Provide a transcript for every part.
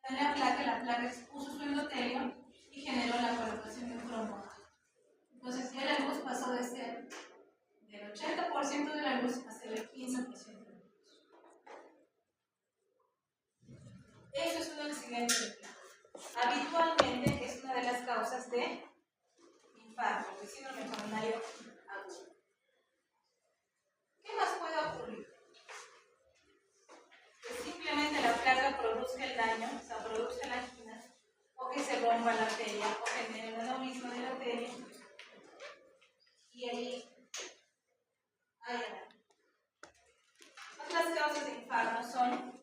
Está en la placa expuso su endotelio y generó la colocación de un cromo. Entonces ya la luz pasó de ser del 80% de la luz a ser el 15% de la luz. Eso es un accidente de placa. Habitualmente es una de las causas de infarto, de síndrome coronario agudo. ¿Qué más puede ocurrir? Que simplemente la placa produzca el daño, o sea, produzca la angina, o que se rompa la arteria, o genere un aneurisma de la arteria, y ahí hay daño. Otras causas de infarto son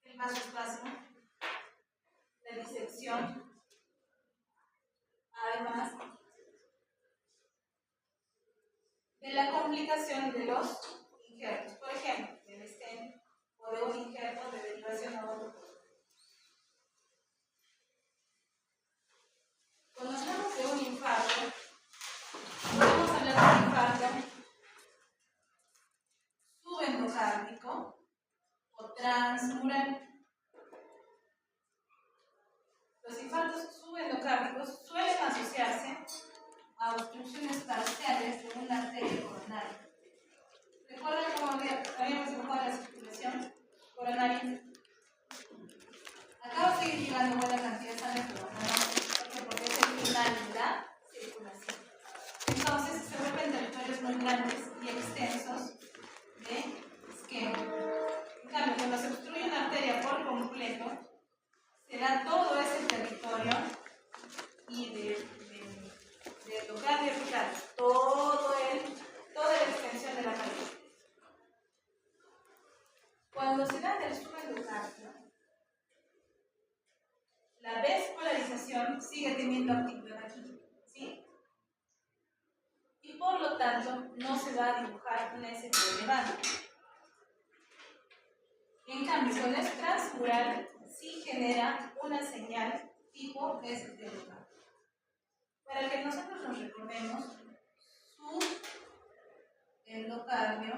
el vasoespasmo, la disección, además de la complicación de los injertos, por ejemplo, del stent o de un injerto de derivación a otro. Cuando hablamos de un infarto, podemos hablar de un infarto subendocárdico o transmural. Los infartos subendocárdicos suelen asociarse a obstrucciones parciales de una arteria coronaria. ¿Recuerdan cómo habíamos dibujado la circulación coronaria? Acá va a seguir llegando buena cantidad de sangre, pero no, porque es el final de la circulación. Entonces se vuelven territorios muy grandes y extensos de esquema. En cambio, cuando se obstruye una arteria por completo, será todo ese territorio y de endocardio epicardio, toda la extensión de la cabeza. Cuando se da del subendocardio, la vascularización sigue teniendo actividad aquí, ¿sí? Y por lo tanto no se va a dibujar un ST elevado. En cambio, cuando es transmural, sí genera una señal tipo ST elevado. Para que nosotros nos recordemos, su endocardio,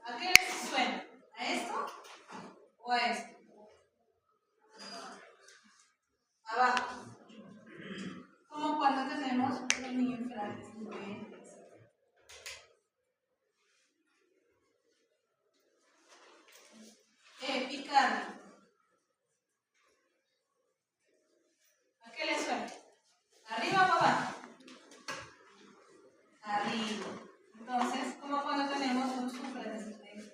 ¿a qué les suena? ¿A esto o a esto? Abajo. Como cuando tenemos un infraglucemia. Epicardio. ¿A qué le suena? ¿Arriba o abajo? Arriba. Entonces, como cuando tenemos un supraesofágico.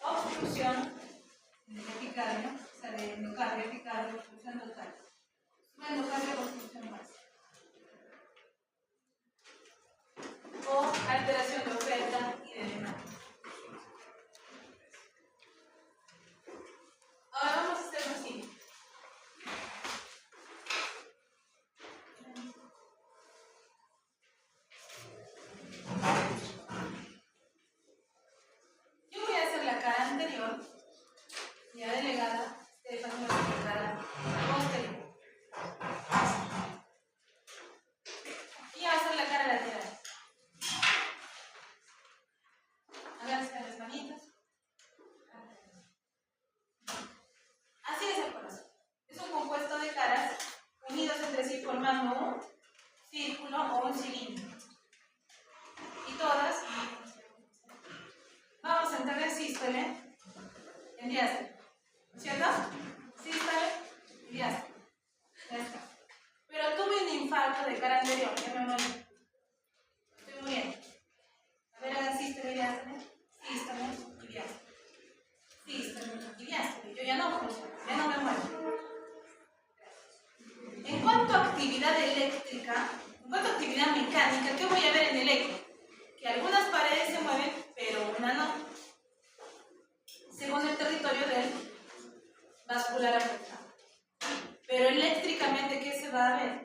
Obstrucción de epicardio, o sea, de endocardio, epicardio, obstrucción total. Subendocardio, obstrucción básica. O alteración de oferta y de demanda. Ahora vamos a hacer lo siguiente. Yo voy a hacer la cara anterior y la delegada Estefan va a hacer la cara posterior. Y va a hacer la cara lateral. Háganse las manitas. Así es el corazón. Es un compuesto de caras unidos entre sí formando un círculo o un cilindro. Y todas vamos a entrar en sístole, en diástole. ¿Cierto? Sístole, diástole. Ya está. Pero tuve un infarto de cara anterior, ya me morí. Estoy muriendo. A ver, hagan sístole y diástole. Sístole y diástole. Sístole y diástole. Yo ya no funciono, ya no me muero. En cuanto a actividad eléctrica, en cuanto a actividad mecánica, ¿qué voy a ver en el eco? Que algunas paredes se mueven, pero una no. Según el territorio del vascular afectado. Pero eléctricamente, ¿qué se va a ver?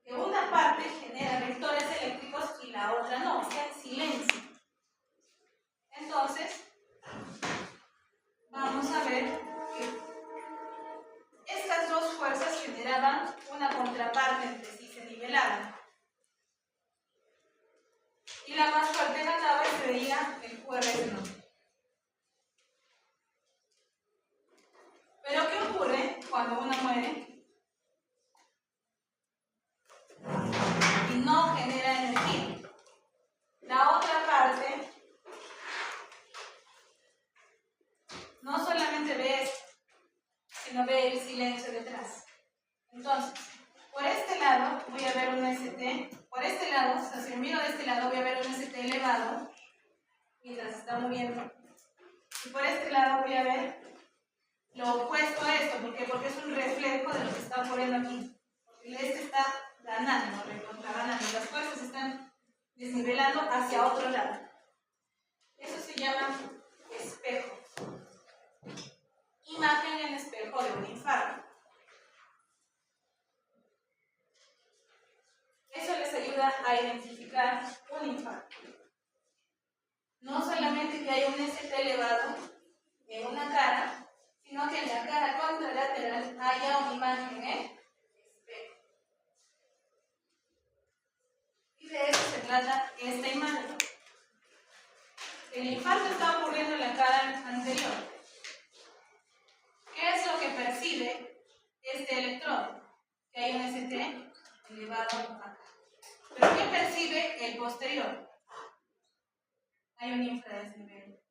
Que una parte genera vectores eléctricos y la otra no, está en silencio. Entonces, vamos a ver que estas dos fuerzas generaban una contraparte entre sí, se nivelaban. Y la más fuerte ganaba. se veía el QR no. Pero ¿qué ocurre cuando uno muere y no genera energía? La otra parte no solamente ve esto, sino ve el silencio detrás. Entonces, por este lado voy a ver un ST, por este lado, o sea, si miro de este lado voy a ver un ST elevado mientras se está moviendo. Y por este lado voy a ver lo opuesto a esto. ¿Por qué? Porque es un reflejo de lo que está ocurriendo aquí. Porque el este está ganando, recontraganando. Las fuerzas están desnivelando hacia otro lado. Eso se llama espejo. Imagen en espejo de un infarto. Eso les ayuda a identificar un infarto. No solamente que haya un ST elevado en una cara, sino que en la cara contralateral haya una imagen en espejo. Y de eso se trata esta imagen. El infarto está ocurriendo en la cara anterior. ¿Qué es lo que percibe este electrodo? Que hay un ST elevado acá. ¿Pero qué percibe el posterior? Hay un infradesnivel.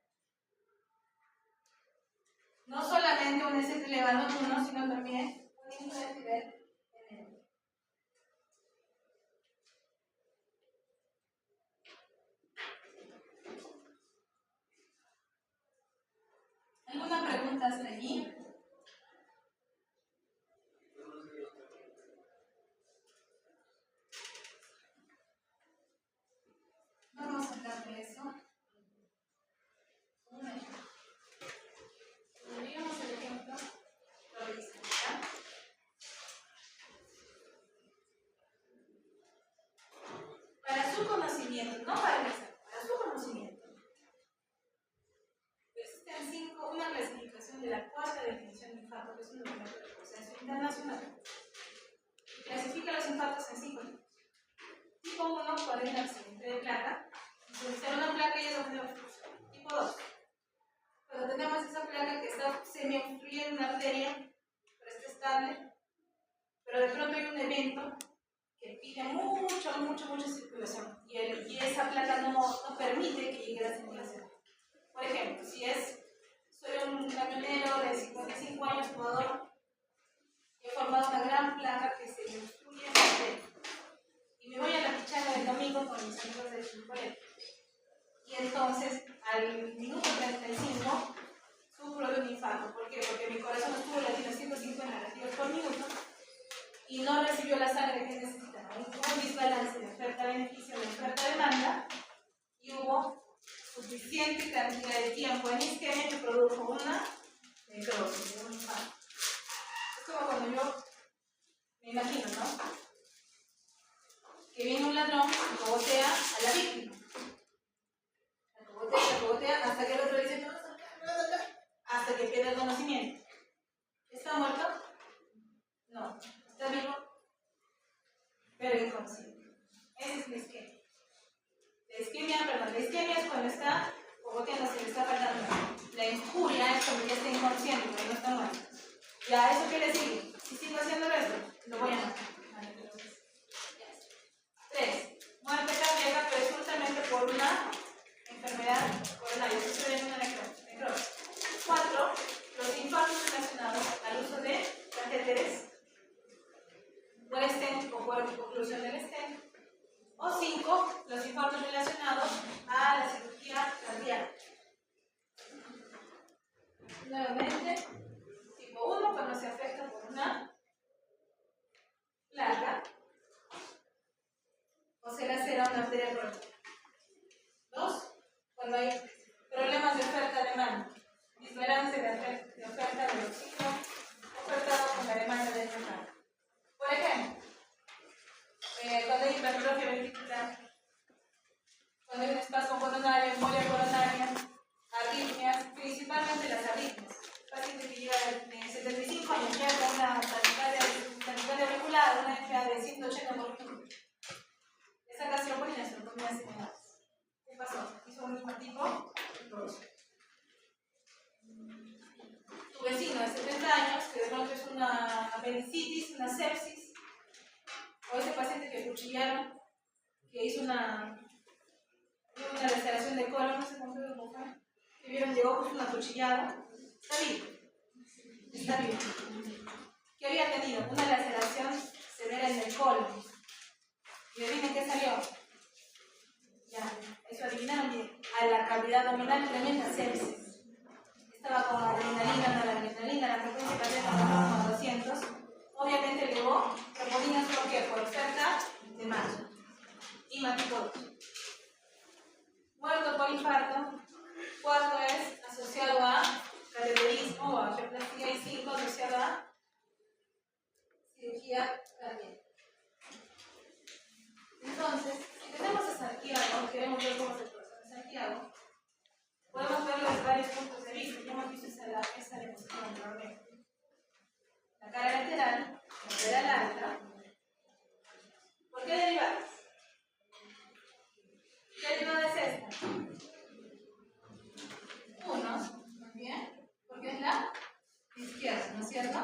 No solamente un ST elevado en uno, sino también un infradesnivel en el otro. ¿Alguna pregunta hasta allí? Vamos a hablar de eso. Un ejemplo. Digamos el ejemplo, lo dice acá. Para su conocimiento, no para el examen, para su conocimiento, existen una clasificación de la cuarta definición de infarto, que es un documento de consenso internacional. Clasifica los infartos en 5 tipos. Tipo 1, cuando hay un accidente de placa. Si será una placa y es donde obstrucción. Tipo 2, cuando tenemos esa placa que está semi-obstruyendo una arteria, pero está estable, pero de pronto hay un evento que pide mucha circulación y esa placa no permite que llegue a la circulación. Por ejemplo, si soy un camionero de 55 años, jugador, he formado una gran placa que se me obstruye en la arteria y me voy a la pichanga del domingo con mis amigos del colegio. Y entonces, al minuto 35, sufro de un infarto. ¿Por qué? Porque mi corazón estuvo latiendo 150 latidos por minuto y no recibió la sangre que necesitaba. Hubo un desbalance de oferta-beneficio, de oferta-demanda, y hubo suficiente cantidad de tiempo en isquemia que produjo una necrosis, un infarto. Es como cuando yo me imagino, ¿no? Que viene un ladrón y cogotea a la víctima. La cogotea hasta que el otro dice, no, hasta que pierde el conocimiento. ¿Está muerto? No. ¿Está vivo? Pero inconsciente. Esa es la isquemia. La isquemia es cuando está cogoteando, se le está faltando. La injuria es cuando ya está inconsciente, pero no está muerto. ¿Ya eso qué le sigue? Si sigo haciendo eso, lo voy a matar. Vale, entonces, ya está. 3. Muerte cardíaca presuntamente por una enfermedad coronaria. Esto se ve en una necrosis. 4. Los infartos relacionados al uso de catéteres por stent o por oclusión del stent. O 5. Los infartos relacionados a la cirugía cardíaca. Nuevamente, tipo 1 cuando se afecta por una placa o se lacera una arteria crónica. 2. Cuando hay problemas de oferta-demanda, desbalance de oferta del oxígeno ofertado con la demanda del mercado. Por ejemplo, cuando hay hipertrofia ventricular, cuando hay un espasmo coronario, embolia coronaria, arritmias, principalmente las arritmias. Paciente que lleva de 75 años ya con una taquicardia auricular, una FA de 180 por minuto. Esa gastrocomina se lo comía hace meses. ¿Qué pasó? isorreumático 2. Tu vecino de 70 años, que de pronto es una apendicitis, una sepsis, o ese paciente que cuchillaron, que hizo una laceración de colon, no sé cómo fue, que vieron de ojos una cuchillada, está vivo. Está vivo. ¿Qué había tenido? Una laceración severa en el colon. ¿Y adivinen qué salió? Ya, eso adivinaron bien. A la cavidad abdominal, tremenda sepsis. Estaba con adrenalina, noradrenalina, la frecuencia cardíaca como 200. Obviamente elevó troponina solo que por cerca de mayo. Y mató. Muerto por infarto. Cuarto es asociado a cateterismo o a angioplastía, y 5 asociado a cirugía cardíaca. Entonces, si tenemos a Santiago, queremos ver cómo se procesa Santiago, podemos ver los varios puntos de vista. Ya hemos visto esa diapositiva anteriormente. La cara lateral alta. ¿Por qué derivadas? ¿Qué derivada es esta? 1, muy bien, porque es la izquierda, ¿no es cierto?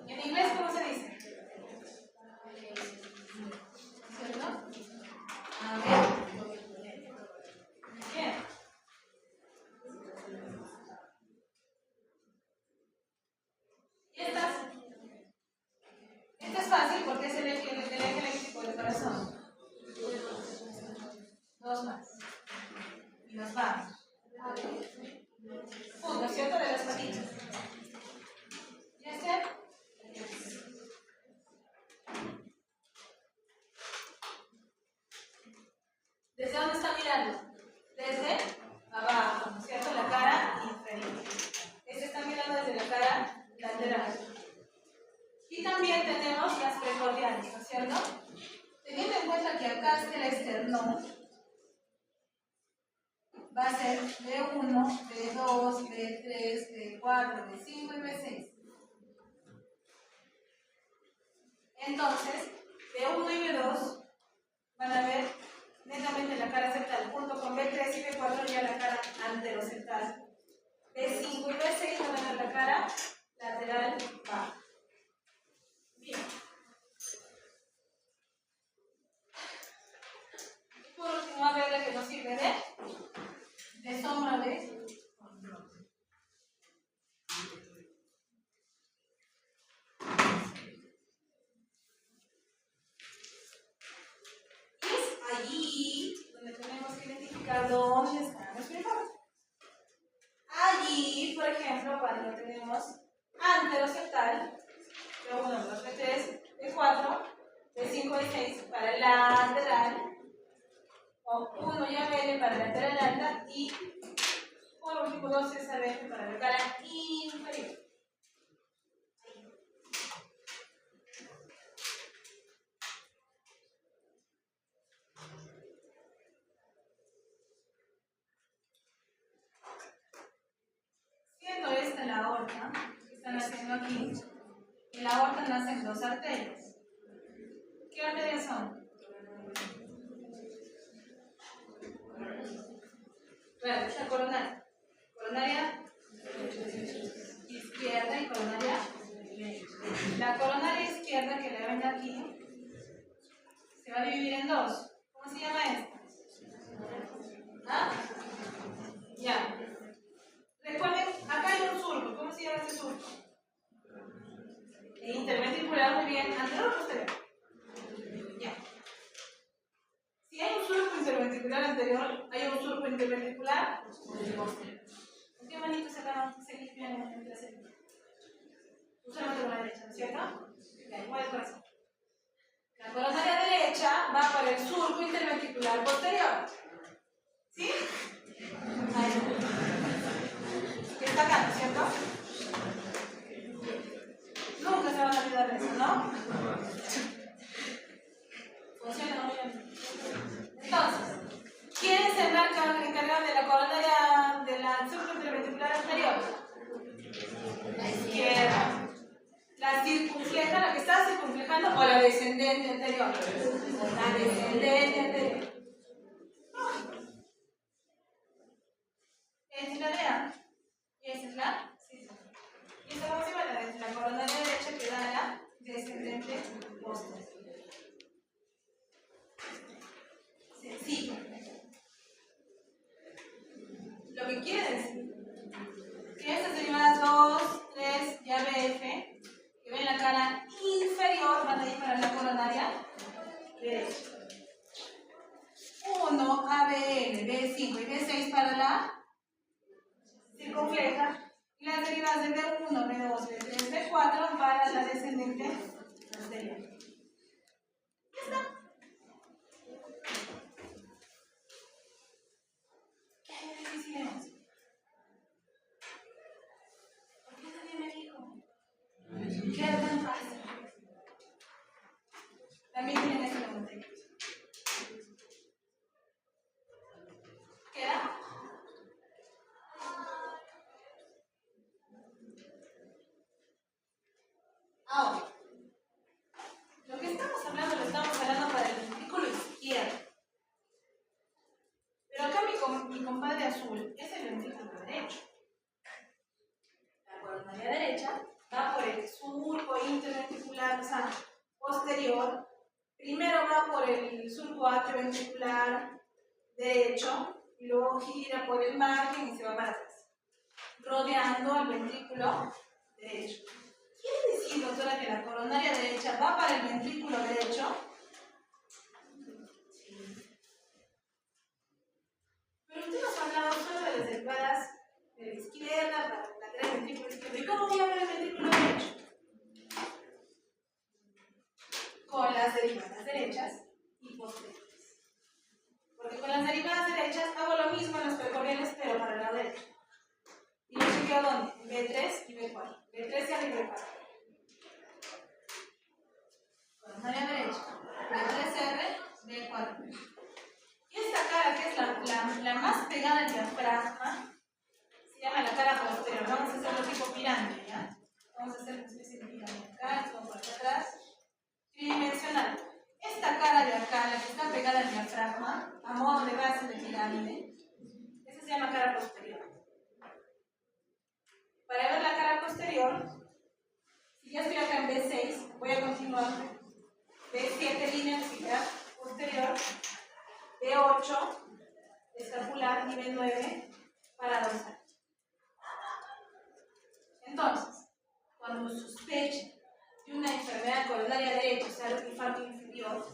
En inglés, ¿cómo se dice? ¿Cierto? A ver. Bien. ¿Y estas? Esta es fácil porque es el eje eléctrico del corazón. 2 más. Y nos vamos. Punto, ¿cierto? De las patitas. ¿Y este? ¿Desde dónde está mirando? Desde abajo, ¿no es cierto? La cara inferior. Este está mirando desde la cara lateral. Y también tenemos las precordiales, ¿no es cierto? Teniendo en cuenta que acá está el esternón, va a ser B1, B2, B3, B4, B5 y B6. Entonces, B1 y B2 van a ver netamente la cara septal, junto con B3 y B4 ya la cara anteroseptal. B5 y B6 van a ver la cara lateral baja. Bien. Por último, a ver la que nos sirve de sombra de control. Y es allí donde tenemos que identificar dónde están los primeros. Allí, por ejemplo, cuando tenemos anteroseptal, B1, B2, B3, B4, B5 y 6 para el lateral, o 1 ya B para la lateral alta, y por último 2 es AB para la cara inferior. Siendo esta la aorta, que están haciendo aquí, en la aorta nacen 2 arterias. ¿Qué arterias son? Claro, es la coronaria. Coronaria izquierda y coronaria derecha. La coronaria izquierda, que la ven aquí, se va a dividir en 2. ¿Cómo se llama esta? ¿Ah? Ya. Recuerden, acá hay un surco. ¿Cómo se llama este surco? Interventricular, muy bien. ¿Anterior o posterior? Ya. Si hay un surco interventricular anterior, hay un surco interventricular posterior. ¿Con qué manito se limpian en la celda? Usualmente con la derecha, ¿no es cierto? Ya, igual el corazón. La coronaria derecha va para el surco interventricular posterior. ¿Sí? Ahí. Que está acá, ¿no es cierto? Nunca se van a olvidar de eso, ¿no? Funciona muy bien. Entonces, ¿quién se encarga de la coronaria de la surco interventricular anterior? La izquierda. La circunfleja, la que está circunflejando, o la descendente anterior. La descendente anterior. es la de A y esa es la cisma. Y esta vamos a igualar entre la coronaria derecha que da la descendente posterior. Sencillo. Lo que quiere decir que estas derivadas 2, 3 y ABF que ven la cara inferior van a ir para la coronaria derecha. 1, ABL, B5 y B6 para la circunfleja. Y las derivadas de B1, B2, B3, B4 para la descendente posterior. Ya está. ¿Qué difícil es? ¿Por qué nadie me dijo? ¿Qué era tan fácil? También tienen esta pregunta. ¿Qué era? Ahora, lo que estamos hablando lo estamos hablando para el ventrículo izquierdo. Pero acá mi compadre azul es el ventrículo derecho. La coronaria derecha va por el surco interventricular, o sea, posterior. Primero va por el surco atrioventricular derecho y luego gira por el margen y se va para atrás, rodeando al ventrículo derecho. ¿Quiere decir, doctora, que la coronaria derecha va para el ventrículo derecho? Sí. Pero usted nos ha hablado solo de las derivadas de la izquierda para la lateral del ventrículo izquierdo. ¿Y cómo voy a ver el ventrículo derecho? Con las derivadas derechas y posteriores. Porque con las derivadas derechas hago lo mismo en los percorrientes, pero para el lado derecho. ¿Y lo chequeo dónde? En B3 y B4. B3 y arriba y B4. Coronaria derecha. B3R, B4. Y esta cara, que es la más pegada al diafragma, se llama la cara posterior. Vamos a hacerlo tipo pirámide, ¿ya? Vamos a hacer una especie de pirámide acá, esto por acá atrás. Tridimensional. Esta cara de acá, la que está pegada al diafragma, a modo de base de pirámide, esa se llama cara posterior. Para ver la cara posterior, si ya estoy acá en B6, voy a continuar. B7 línea axilar posterior, B8 escapular y B9 para dorsal. Entonces, cuando sospechen de una enfermedad coronaria derecha, o sea, el infarto inferior,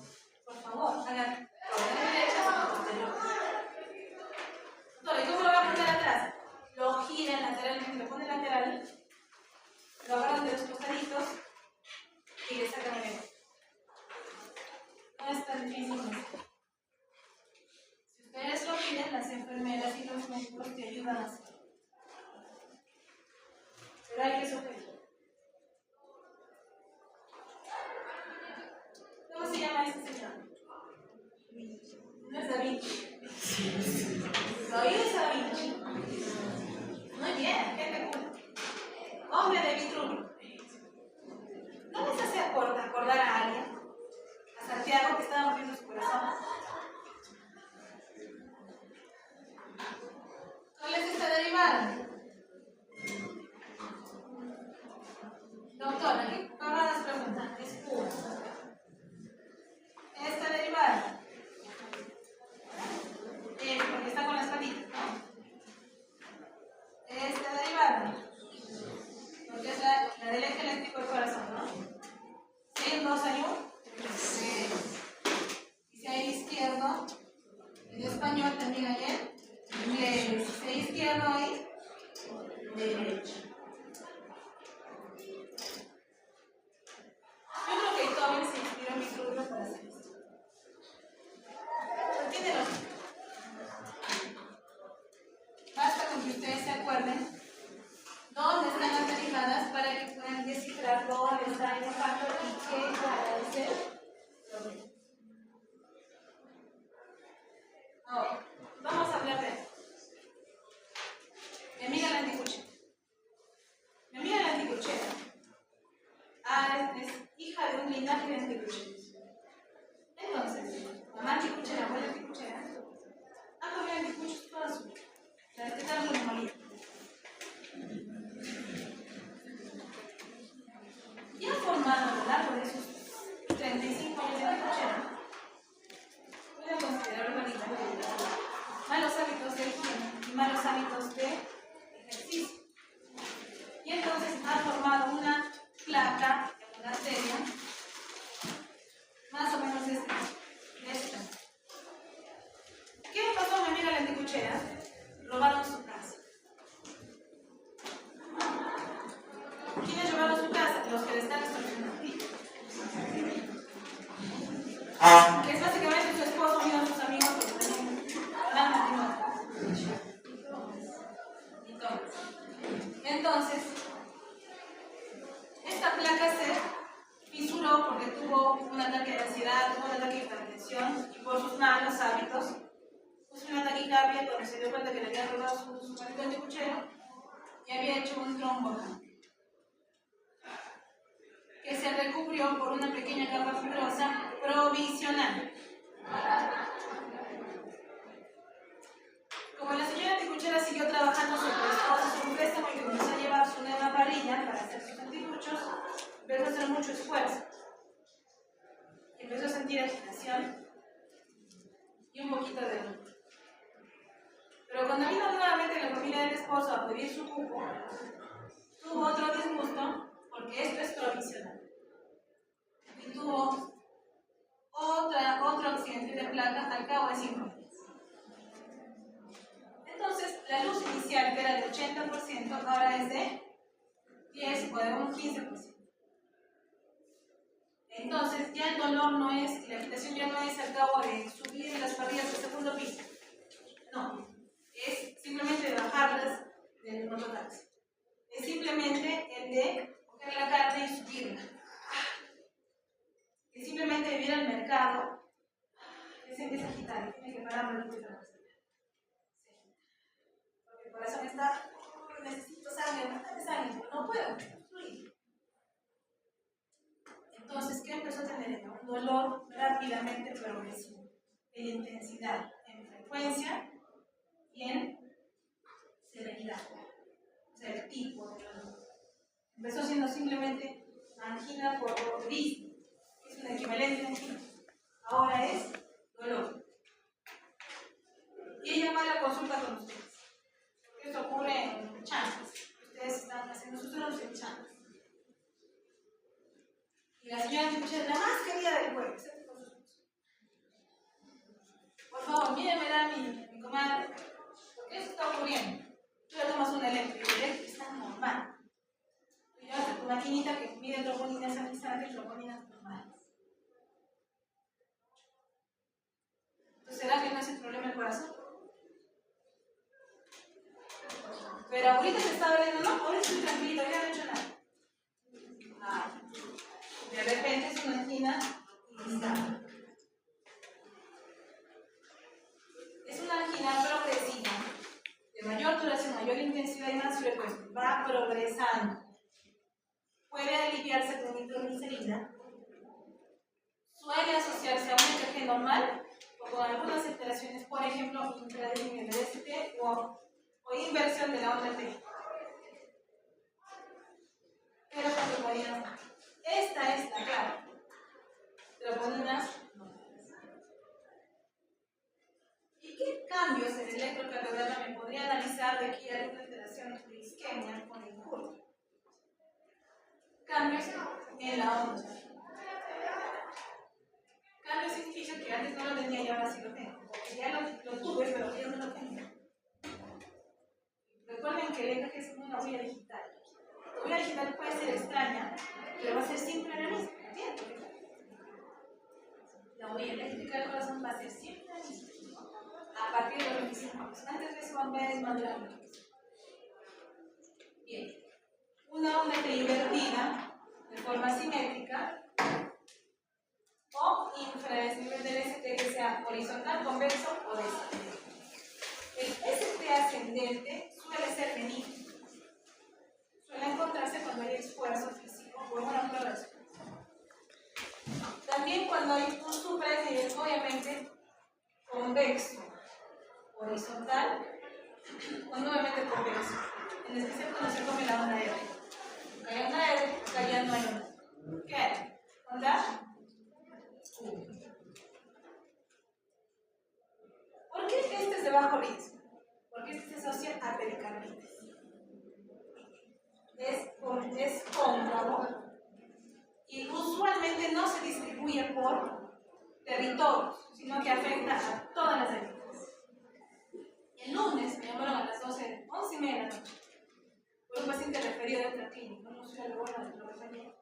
por favor, hagan coronaria derecha o posterior. Doctora, ¿y cómo lo va a poner atrás? Lo giran lateralmente, lo ponen lateral, lo agarran de los costaditos y le sacan el ego. No es tan difícil. Si ustedes lo piden, las enfermeras y los médicos te ayudan a hacerlo. Pero hay que sugerir. ¿Cómo se llama este señor? No es Da Vinci. ¿Lo es Da Vinci? Muy bien, gente cool. Hombre de Vitruvio. ¿No les hace acordar a alguien? A Santiago, que estaba moviendo su corazón. ¿Cuál es esta derivada? Doctora, ¿qué pavadas preguntan? Es pura. Esta derivada. Porque está con las patitas, ¿no? Esta derivada. Porque es la del eje eléctrico del corazón, ¿no? 6, 2 hay 1. Y si hay izquierdo, en español también hay en inglés. Si hay izquierdo hay derecho. Yo creo que Beethoven se inspiró en Vitruvio para hacer esto. Pero tiene lógica. Basta con que ustedes se acuerden dónde están las derivadas para que puedan descifrar dónde está el impacto y qué parece lo mismo. Ahora, vamos a hablar de esto. Mi amiga la anticuchera. Mi amiga la anticuchera es hija de un linaje de anticucheros. Entonces, mamá anticuchera, abuela anticuchera, han comido anticuchos toda su vida. La detectaron como molida. Anticuchera robaron su casa. ¿Quiénes robaron su casa? Los que le están extorsionando. Que es básicamente su esposo y sus amigos porque también dan matrimonio. Entonces, esta placa se fisuró porque tuvo un ataque de ansiedad, tuvo un ataque de hipertensión y por sus malos hábitos puso una taquicardia cuando se dio cuenta que le habían robado su palito anticuchero y había hecho un trombo que se recubrió por una pequeña capa fibrosa provisional. Como la señora Anticuchera siguió trabajando sobre un préstamo y comenzó a llevar su nueva parrilla para hacer sus anticuchos, empezó a hacer mucho esfuerzo. Empezó a sentir agitación y un poquito de dolor. Pero cuando vino nuevamente la familia del esposo a pedir su cupo, tuvo otro disgusto porque esto es provisional. Y tuvo otro accidente de placa al cabo de 5 días. Entonces, la luz inicial, que era de 80%, ahora es de 10 o de un 15%. Entonces, ya el dolor no es, la agitación ya no es al cabo de subir las parrillas del segundo piso. No, es simplemente bajarlas del mototaxi. Es simplemente el de coger la carne y subirla. Es simplemente ir al mercado, se empieza a agitar y tiene que parar la luz de la cosa. Porque el corazón está, necesito sangre, bastante sangre, pero no puedo fluir. Entonces, ¿qué empezó a tener? Un dolor rápidamente progresivo, en intensidad, en frecuencia y en severidad. O sea, el tipo de dolor. Empezó siendo simplemente angina por otorismo, que es un equivalente a angina. Ahora es dolor. Y ella va a la consulta con ustedes. Porque esto ocurre en chanclas. Ustedes están haciendo sus turnos en chanclas. Y la señora Anticuchera es la más querida del pueblo, excepto con sus esposos. Por favor, mírenmela a mi comadre, porque eso está ocurriendo. Tú le tomas un eléctrico y el eléctrico está normal. Tú llevas tu maquinita que mide troponinas analizantes y troponinas normales. Entonces, ¿será que no es el problema del corazón? Pero ahorita se está doliendo, no, ahora estoy tranquilo, ya no he hecho nada. De repente es una angina inestable. Es una angina progresiva, de mayor duración, mayor intensidad y más frecuencia. Va progresando. Puede aliviarse con nitroglicerina. Suele asociarse a un EKG normal o con algunas alteraciones, por ejemplo, intradisnea de DST o inversión de la onda T. Pero con troponinas no. Esta es la clave. Troponinas no. ¿Y qué cambios en el electrocardiograma me podría analizar de aquí a alguna alteración de isquemia con el curvo? Cambios en la onda. Cambios significa que antes no lo tenía y ahora sí lo tengo. Porque ya lo tuve, pero ya no lo tengo. Recuerden que el EKG es como una huella digital. La huella digital puede ser extraña, pero va a ser siempre la misma. ¿Entiendes? La huella eléctrica del corazón va a ser siempre la misma. A partir de los 25 años. Antes de eso va a desmadurar. Bien. Una onda invertida de forma simétrica o infradesnivel del ST que sea horizontal, convexo o descendente. El ST ascendente suele ser benigno. Suele encontrarse cuando hay esfuerzo físico por una prueba de esfuerzo. También cuando hay un supraesnivel, obviamente convexo, horizontal o nuevamente convexo. En especial cuando se come la onda R. Acá hay onda R, acá ya no hay onda. ¿Qué hay? ¿Onda? ¿Por qué este es de bajo riesgo? Porque este se asocia a pericarditis. Es cóncavo y usualmente no se distribuye por territorios, sino que afecta a todas las áreas. periodo intraclínico, no sé algo bueno de lo que venía,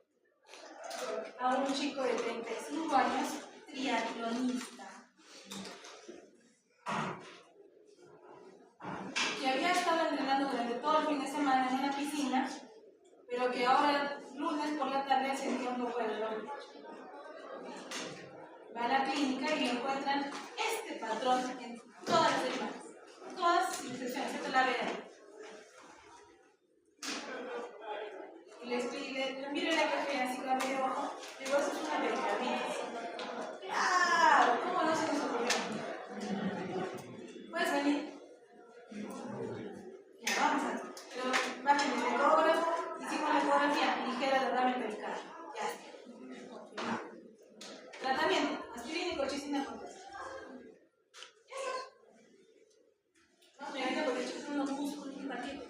a un chico de 35 años, triatlonista, que había estado entrenando durante todo el fin de semana en una piscina, pero que ahora, lunes por la tarde, sentía un poco de dolor. Va a la clínica y encuentran este patrón en todas las semanas, todas sin excepción, excepto la vena. Y le miro la caja así con medio ojo, y digo, eso es una pericarditis. ¡Claro! ¿Cómo no se nos ocurrió? ¿Puedes venir? Ya, vamos a ver. Pero bajen el ecógrafo, hicimos la ecografía ligera de derrame pericardio. Ya está. Tratamiento, aspirina y colchicina con test. No, me venga porque yo tengo unos músculos y un paquete.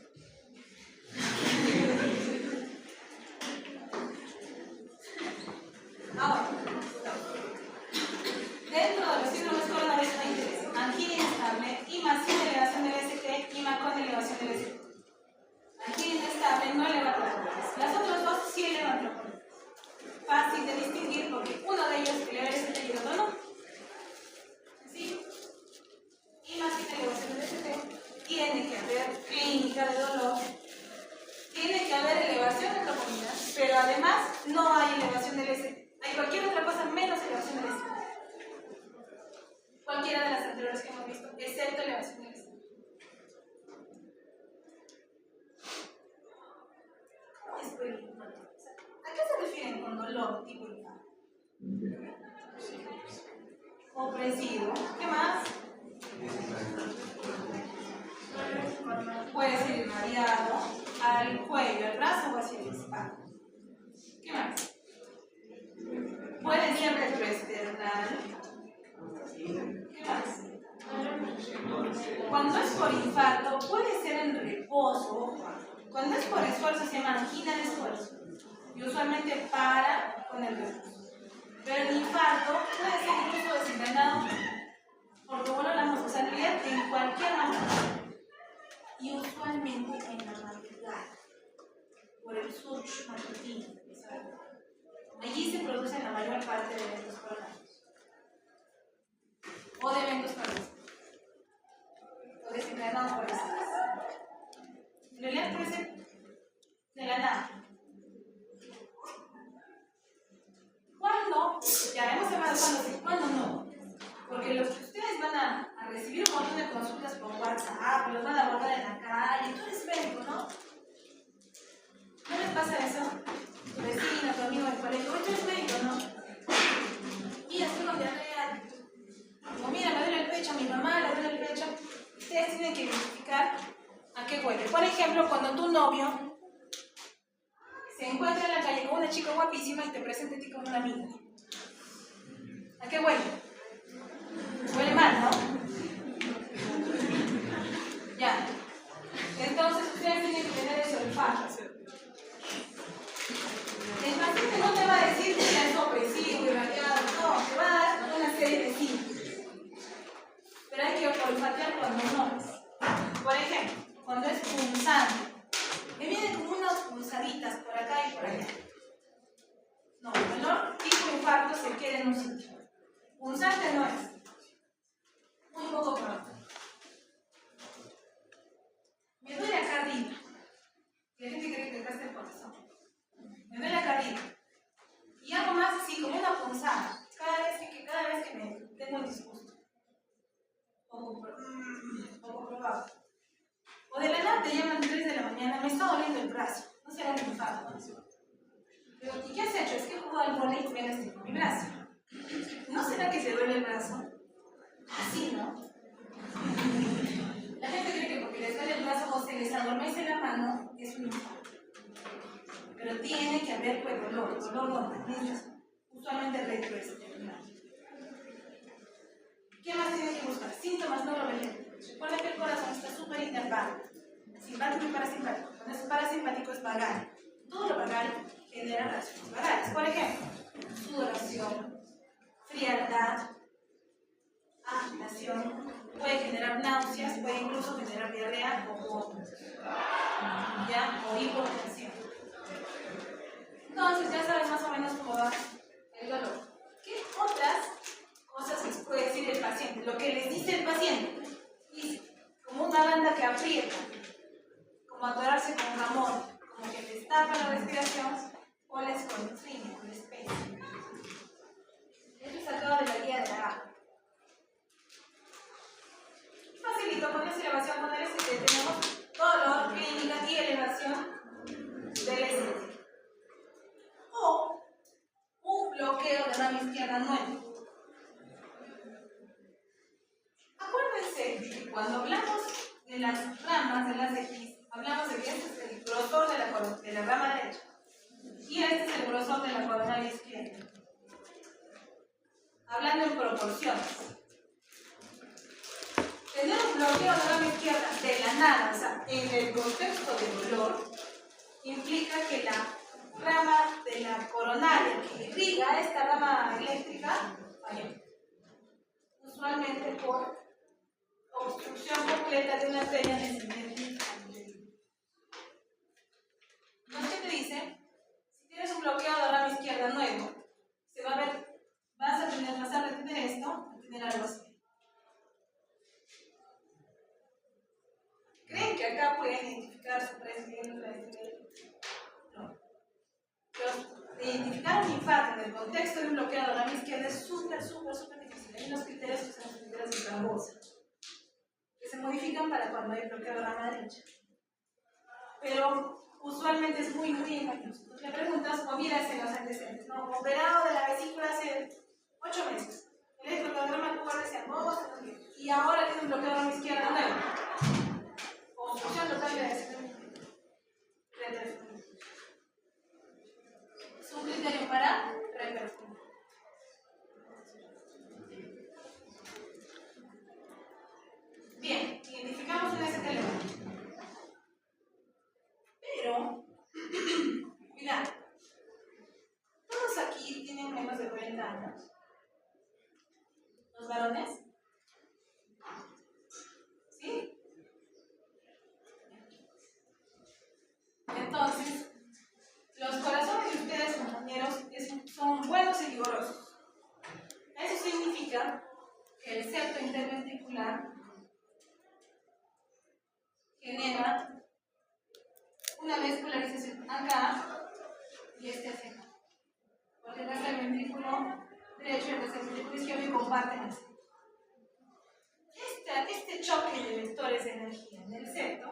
Ahora, dentro de los síndromes coronarios hay tres: angina inestable, IMA sin elevación del ST, IMA con elevación del ST. Angina inestable no eleva tropones. Las otras dos sí elevan tropones. Fácil de distinguir porque uno de ellos eleva el ST y el otro no. ¿Sí? IMA sin elevación del ST, tiene que haber clínica de dolor, tiene que haber elevación de troponinas, pero además no hay elevación del ST. Hay cualquier otra cosa menos elevación del ST. Cualquiera de las anteriores que hemos visto, excepto elevación del ST. Es poliinfarto. ¿A qué se refieren con dolor tipo infarto? Opresivo. ¿Qué más? Puede ser irradiado al cuello, al brazo o hacia el espalda. ¿Qué más? Puede ser retroesternal. ¿Qué más? Cuando es por infarto, puede ser en reposo. Cuando es por esfuerzo, se llama angina de esfuerzo. Y usualmente para con el reposo. Pero el infarto puede ser incluso desencadenado porque, bueno, hablamos, o sea, en realidad en cualquier manera. Y usualmente en la madrugada, por el surge matutino. Allí se producen la mayor parte de eventos coronarios o de eventos cardíacos o desencadenados por estrés. En realidad puede ser de la nada. ¿Cuándo? Ya hemos hablado de cuándo sí, cuándo no. Porque los que ustedes van a recibir un montón de consultas por WhatsApp, los van a abordar en la calle, tú eres médico, ¿no? ¿No les pasa eso? Tu vecino, tu amigo del colegio, oye, tú eres médico, ¿no? Mira, estoy con diarrea. O mira, me duele el pecho, a mi mamá le duele el pecho. Ustedes tienen que identificar a qué huele. Por ejemplo, cuando tu novio se encuentra en la calle con una chica guapísima y te presenta a ti como una amiga. ¿A qué huele? Huele mal, ¿no? Ya. Entonces ustedes tienen que tener ese olfato. El paciente no te va a decir que ya es opresivo y radiado, no, te va a dar una serie de síntomas. Pero hay que olfatear cuando no es. Por ejemplo, cuando es punzante. Me vienen como unas punzaditas por acá y por allá. No, el dolor tipo infarto se queda en un sitio. Punzante no es. Muy poco pronto. Me duele acá arriba. Y la gente cree que acá está el corazón. Me duele acá arriba. Y hago más así, como una punzada. Cada vez que me tengo un disgusto. Poco probable. O de la nada te llaman 3 de la mañana, me está doliendo el brazo. No será un infarto. Pero, ¿y qué has hecho? Es que he jugado al vóley y me lastimé mi brazo. ¿No será que te duele el brazo? Así, ¿no? La gente cree que porque les duele el brazo o se les adormece la mano, es un infarto. Pero tiene que haber pues, dolor normal, usualmente retroesternal. ¿Qué más tiene que buscar? Síntomas neurovegetales. Recuerda que el corazón está súper inervado, simpático y parasimpático. Cuando es parasimpático es vagal. Todo lo vagal genera reacciones vagales. Por ejemplo, sudoración, frialdad, agitación, puede generar náuseas, puede incluso generar diarrea o vómitos. ¿ya? O hipotensión. Entonces ya sabes más o menos cómo va el dolor. ¿Qué otras cosas les puede decir el paciente? Lo que les dice el paciente. Dice, como una banda que aprieta, como atorarse con jamón, como que les tapa la respiración o les comprime, o les pesa. Esto es sacado de la guía de la AHA. Facilito, con esa elevación, con el ST tenemos dolor, clínica y elevación del ST. O un bloqueo de rama izquierda nuevo. Acuérdense que cuando hablamos de las ramas de las X, hablamos de que este es el grosor de la rama derecha y este es el grosor de la coronaria izquierda. Hablando en proporciones. Tener un bloqueo de rama izquierda de la nada, o sea, en el contexto de dolor, implica que la rama de la coronaria que irriga esta rama eléctrica falló. Usualmente por obstrucción completa de una arteria descendente anterior. Entonces, ¿qué te dice? Si tienes un bloqueo de rama izquierda nuevo, se va a ver, vas a retener esto, a tener algo así. ¿Creen que acá pueden identificar su presidente? No. Pero identificar un infarto en el contexto de un bloqueo de rama izquierda es súper difícil. Hay unos criterios que son los criterios de Cambosa, que se modifican para cuando hay bloqueo de rama derecha. Pero usualmente es muy engañoso. Le preguntas o miras en los antecedentes, ¿no? Operado de la vesícula hace 8 meses. El electrocardiograma tuvo RCA2 y ahora tiene un bloqueo de rama izquierda nuevo. Obstrucción total de la vesícula. Es un criterio para repercutir. Bien, identificamos un ST elevado. Pero, mirad, todos aquí tienen menos de 40 años. ¿Los varones? ¿Sí? Entonces, los corazones de ustedes, compañeros, son buenos y vigorosos. Eso significa que el septo interventricular genera una vascularización acá y este hacia acá. Porque acá está el ventrículo derecho y el ventrículo izquierdo y comparten así. Este choque de vectores de energía en el septo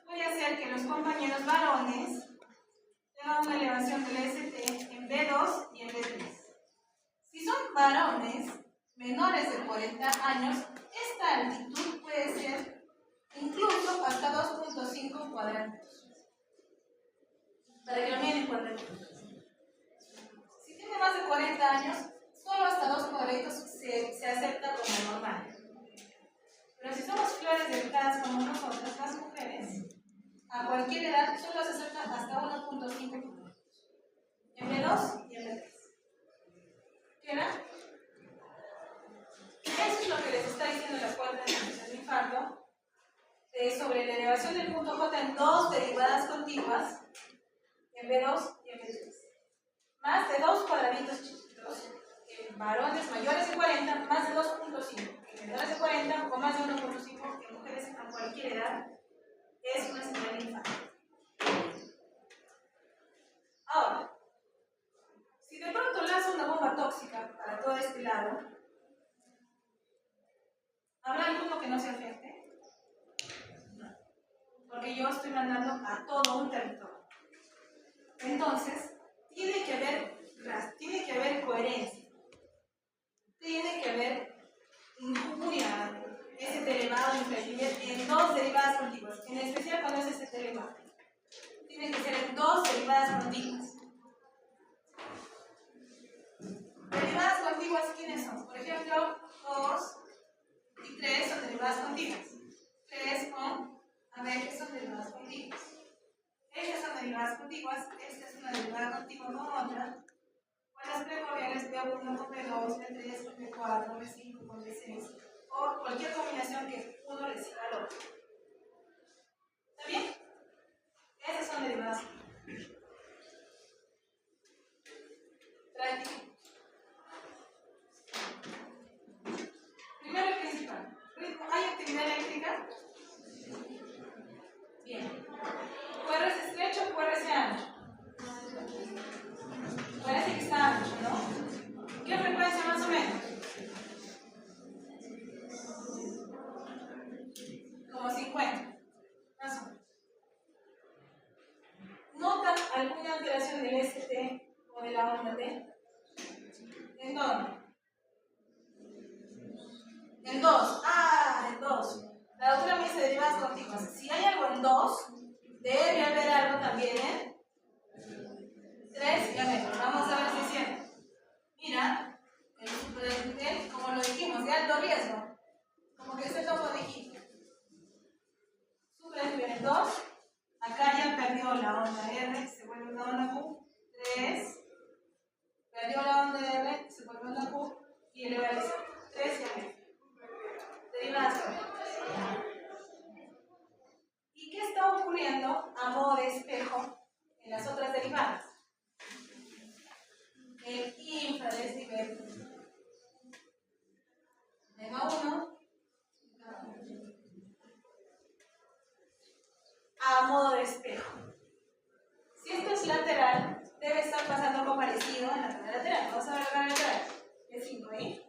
puede hacer que los compañeros varones tengan una elevación del ST en B2 y en B3. Si son varones menores de 40 años, esta altitud puede ser incluso hasta 2.5 cuadrantos. Para que lo miren en cuadraditos. Si tiene más de 40 años, solo hasta 2 cuadraditos se acepta como normal. Pero si somos flores delicadas como nosotras, las mujeres, a cualquier edad solo se acepta hasta 1.5 cuadraditos. En B2 y en B3. ¿Queda? Eso es lo que les está diciendo la cuarta definición de infarto sobre la elevación del punto J en dos derivadas contiguas, en B2 y en B3. Más de 2 cuadraditos chiquitos, en varones mayores de 40, más de 2.5. En menores de 40 o más de 1.5, en mujeres a cualquier edad, es una señal de infarto. Ahora, si de pronto lanzo una bomba tóxica para todo este lado, ¿habrá alguno que no se afecte? No. Porque yo estoy mandando a todo un territorio. Entonces, tiene que haber coherencia. Tiene que haber injuria, ese elevado inferior en dos derivadas contiguas, en especial cuando es ese elevado. Tiene que ser en dos derivadas contiguas. Derivadas contiguas, ¿quiénes son? Por ejemplo, 2 y 3 son derivadas contiguas. 3 con, a ver, ¿qué son derivadas contiguas? Estas son derivadas contiguas, esta es una derivada contigua con otra. O las precordiales B1 con B2, B3 con B4, B5 con B6. O cualquier combinación que uno reciba al otro. ¿Está bien? alteración del ST o de la onda T. ¿En dónde? En 2. Ah, en 2. La doctora me dice derivadas continuas. Si hay algo en 2, debe haber algo también en 3 y a ver, vamos a ver si es cierto. Mira, el superdesnivel, como lo dijimos, de alto riesgo. Como que se toma de quinto. Superdesnivel en 2. Acá ya perdió la onda R, se vuelve una onda Q. 3. Perdió la onda R, se vuelve onda Q. Y eleva a 3 y a ver. Derivadas continuas. ¿Y qué está ocurriendo a modo de espejo en las otras derivadas? El infradesnivel de gamma 1 a modo de espejo. Si esto es lateral, debe estar pasando algo parecido en la cara lateral. Vamos a ver la cara lateral. B5 ahí.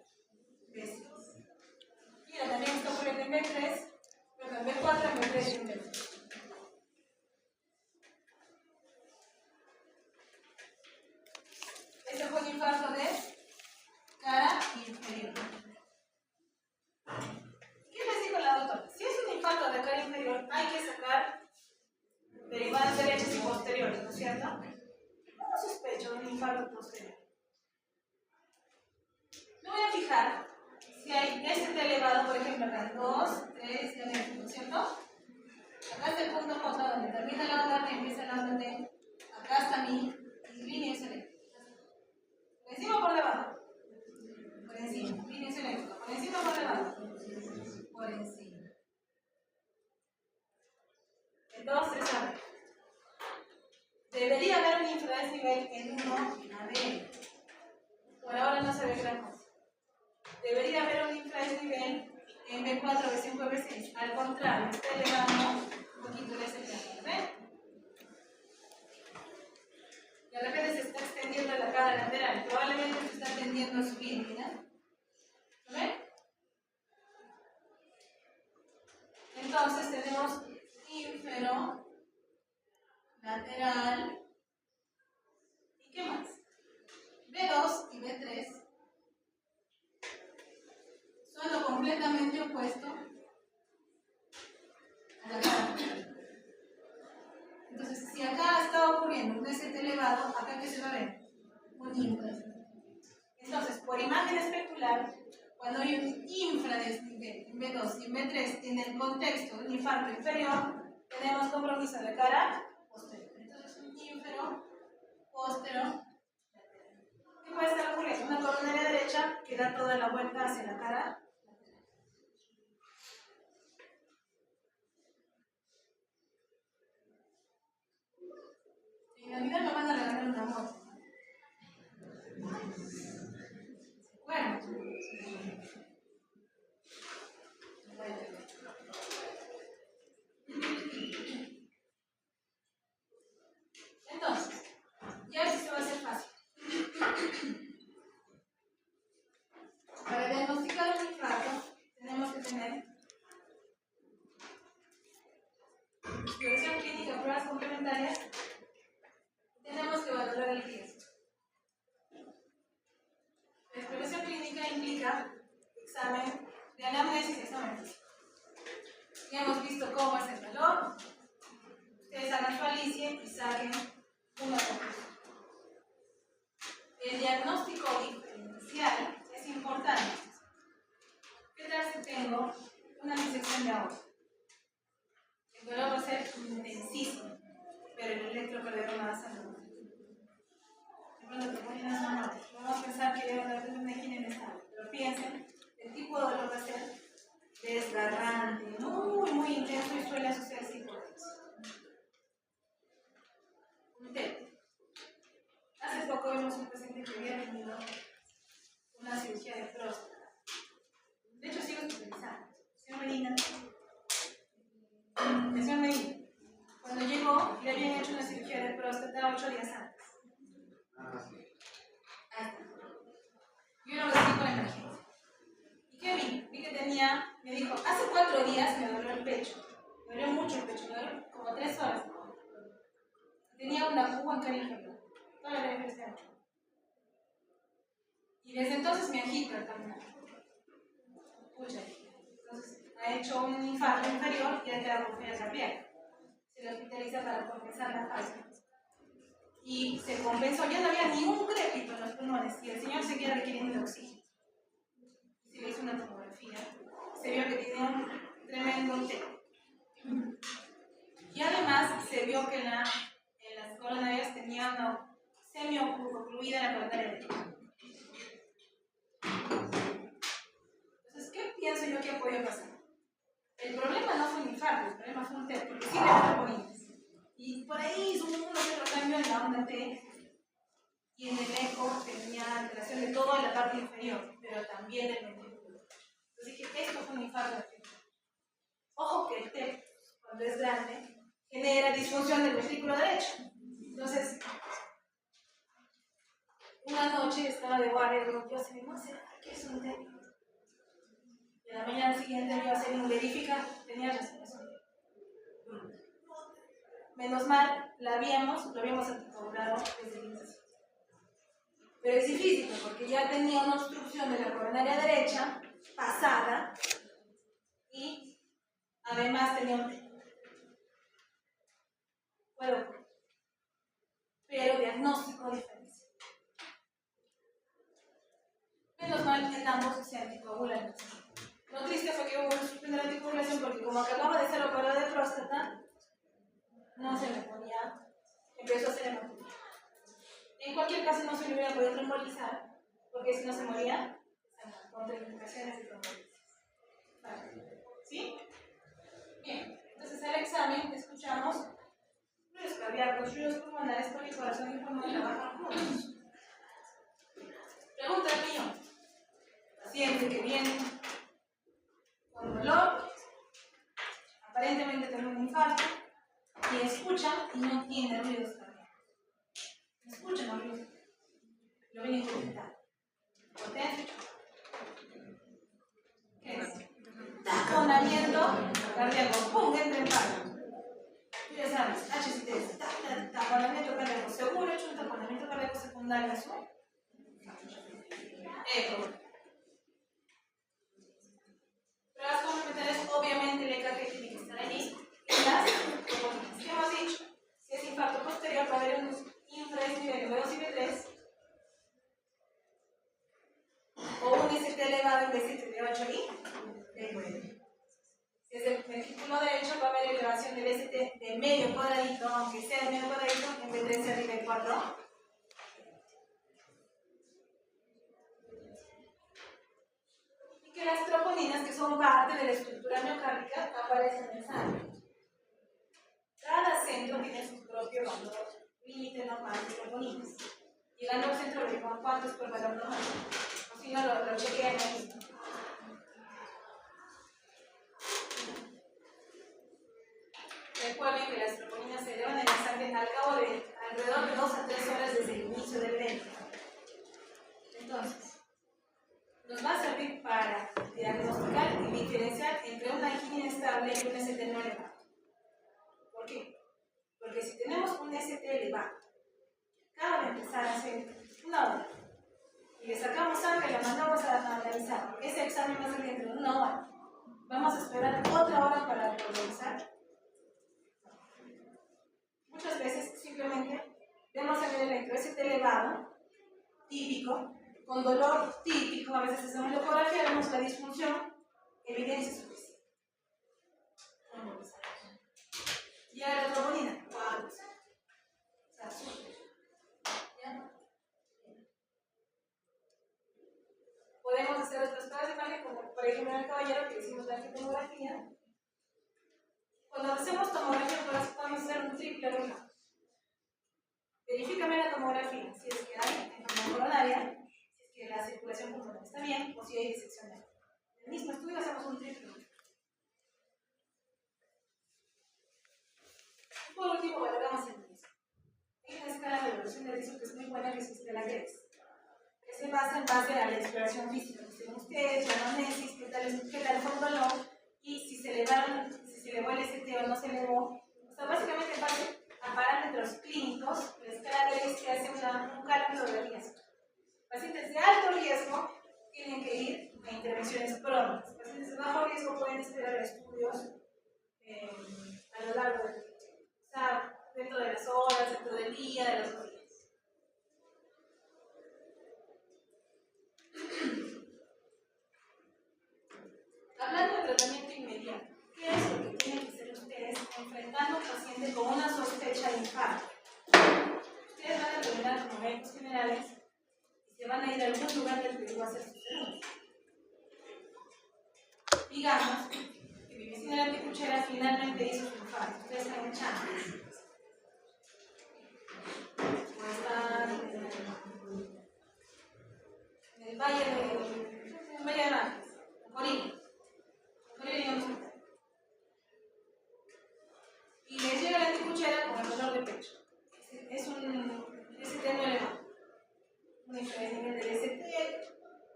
B6. Mira, también está ocurriendo en B3, pero en B4, en B3 y en B3. Este fue un infarto de cara inferior. ¿Qué les dijo la doctora? Si es un infarto de cara inferior, hay que sacar derivadas derechas y posteriores, ¿no es cierto? ¿Cómo sospecho de un infarto posterior? Me voy a fijar si hay ST elevado, por ejemplo, acá en 2, 3 y en ¿no es cierto? Acá es el punto J donde termina la onda T y empieza la onda T. Acá está mi línea eléctrica. ¿Por encima o por debajo? Por encima. Línea eléctrica. ¿Por encima o por debajo? Por encima. Entonces, a ver. Debería haber un infradesnivel en 1 a B. Por ahora no se ve gran cosa. Debería haber un infradesnivel en B4, B5, B6. Al contrario, está elevando un poquito el ST. ¿Ven? De repente se está extendiendo la cara lateral. Probablemente se está tendiendo a subir, ¿mira? ¿Lo ven? Entonces tenemos ínfero, lateral, ¿y qué más? B2 y B3 son lo completamente opuesto a la cara. Entonces, si acá está ocurriendo un ST elevado, acá ¿qué se va a ver? Un ínfero. Entonces, por imagen especular, cuando hay un infradesnivel en B2 y en B3 en el contexto de un infarto inferior, tenemos compromiso de cara posterior. Entonces, un ínfero posterior. ¿Qué puede estar ocurriendo? Una coronaria derecha que da toda la vuelta hacia la cara. En la vida me van a regalar una moto. Bueno. Entonces, ya esto va a ser fácil. Para diagnosticar un infarto, tenemos que tener exploración clínica, pruebas complementarias. Tenemos que valorar el riesgo. La exploración clínica implica examen de anamnesis y examen físico. Ya hemos visto cómo es el valor. Ustedes hagan su alicia y saquen una conclusión. El diagnóstico diferencial es importante. ¿Qué tal si tengo una disección de aorta? El dolor va a ser intensísimo, pero el electrocardiograma va a ser normal. De pronto te ponen las manos. Vamos a pensar que debe haber una angina en estado, pero piensen, el tipo de dolor va a ser desgarrante, muy intenso y suele asociarse a hipotensión. Un TEP. Hace poco vimos un paciente que había tenido una cirugía de próstata. De hecho, sigo hospitalizando. Señor Medina. El señor Medina. Cuando llegó, le habían hecho una cirugía de próstata 8 días antes. Yo lo recibí con emergencia. ¿Y qué vi? Vi que tenía, me dijo, hace 4 días me dolió el pecho. Me dolió mucho el pecho, me dolió como 3 horas. Tenía una cuba en cara inferior. Toda la cara inferior. Y desde entonces me agita al caminar. Pucha. Entonces ha hecho un infarto inferior y ha quedado con falla cardíaca. Se le hospitaliza para compensar la falla. Y se compensó, ya no había ni un crépito en los pulmones y el señor seguía requiriendo de oxígeno. Se le hizo una tomografía, se vio que tenía un tremendo TEC. Y además se vio que en las coronarias tenía una semi-ocluida en la coronaria derecha. Entonces, ¿qué pienso yo que ha podido pasar? El problema no fue un infarto, el problema fue un TEC, porque sí le tromboninas. Y por ahí hizo un otro cambio en la onda T, y en el eco tenía alteración de toda la parte inferior, pero también del ventrículo. Entonces dije, esto fue un infarto ventricular. Ojo que el TEC, cuando es grande, genera disfunción del ventrículo derecho. Entonces, una noche estaba de guardia y digo, yo sé, no sé, ¿qué es un TEC? Y a la mañana siguiente yo a hacer un verifica, tenía razón. Menos mal, lo habíamos anticoagulado desde el inicio. Pero es difícil, porque ya tenía una obstrucción de la coronaria derecha, pasada, y además tenía un TEC. Bueno, pero diagnóstico diferencial. Menos mal que en ambos se anticoagulan. Lo triste fue que hubo una suspensión de la anticoagulación porque como acababa de ser operada de próstata, no se me ponía, empezó a hacer hematoma. En cualquier caso no se le hubiera podido trombolizar, porque si no se moría, contraindicaciones de trombolisis. Vale. ¿Sí? Bien, entonces al examen escuchamos ruidos cardíacos, ruidos pulmonares, porque el corazón y el pulmón trabajan juntos. Pregunta al millón. Paciente que viene con dolor, aparentemente tiene un infarto, y escucha y no tiene ruidos cardíacos. Escuchan los ruidos. Lo ven interpretado. Potencia. ¿Qué es? Taponamiento cardíaco. ¡Pum! Entra en paro. Tú ya sabes, HCT, taponamiento cardíaco seguro, hecho un taponamiento cardíaco secundario azul. Eco. Pruebas complementarias, obviamente el EKG tiene que estar allí. Y las proponidas. ¿Qué hemos dicho? Si es infarto posterior, va a haber unos infranivel B2 y B3. O un ST elevado en vez de 8 y B9. Si es el ventrículo derecho, va a haber elevación del ST de medio cuadradito, aunque sea de medio cuadradito, en B3 arriba y B4. Y que las troponinas, que son parte de la estructura miocárdica, aparecen en sangre. Cada centro tiene su propio valor límite normal de troponinas. Llegando al centro, veremos cuánto es por valor normal. O si no, lo chequean ahí. Recuerden que las troponinas se elevan en la sangre al cabo de alrededor de 2 a 3 horas desde el inicio del evento. Entonces, nos va a servir para diagnosticar y diferenciar entre una angina inestable y un ST no elevado. ¿Por qué? Porque si tenemos un ST elevado, acaba de empezar a hacer una hora y le sacamos sangre y la mandamos a analizar, ese examen va a salir dentro de una hora. Vamos a esperar otra hora para revisar. Muchas veces simplemente vemos en el electro-ST elevado, típico, con dolor típico, a veces hacemos la ecografía, vemos la disfunción, evidencia suficiente. Y ahora la troponina, 4. O sea, súper. ¿Ya? Podemos hacer otras pruebas de imagen, como por ejemplo en el caballero que hicimos la tomografía. Cuando hacemos tomografía, podemos hacer un triple reloj. Verifícame la tomografía, si es que hay enfermedad coronaria, si es que la circulación pulmonar está bien, o si hay disección. En el mismo estudio hacemos un triple reloj. Y por último, valoramos el riesgo. Hay una escala de evaluación de riesgo que es muy buena, que es la GRES. Que se basa en base a la exploración física que tienen ustedes, la anamnesis, qué tal fue el dolor, y si se elevó el ST o no se elevó. O sea, básicamente en base a parámetros clínicos. alto riesgo tienen que ir a intervenciones prontas. Los pacientes de bajo riesgo pueden esperar estudios a lo largo del día. O sea, dentro de las horas, dentro del día, de los 2 días. Hablando de tratamiento inmediato, ¿qué es lo que tienen que hacer ustedes enfrentando a un paciente con una sospecha de infarto? Ustedes van a terminar como médicos generales y se van a ir a algún lugar del Perú a hacer sus denuncias. Digamos que mi vecina la anticuchera finalmente hizo su infarto. Ustedes están en Champions. O están en el Valle de Nápoles, en Corín. Y les llega la anticuchera con el dolor de pecho. Es un ST no elevado. Una influencia del ST,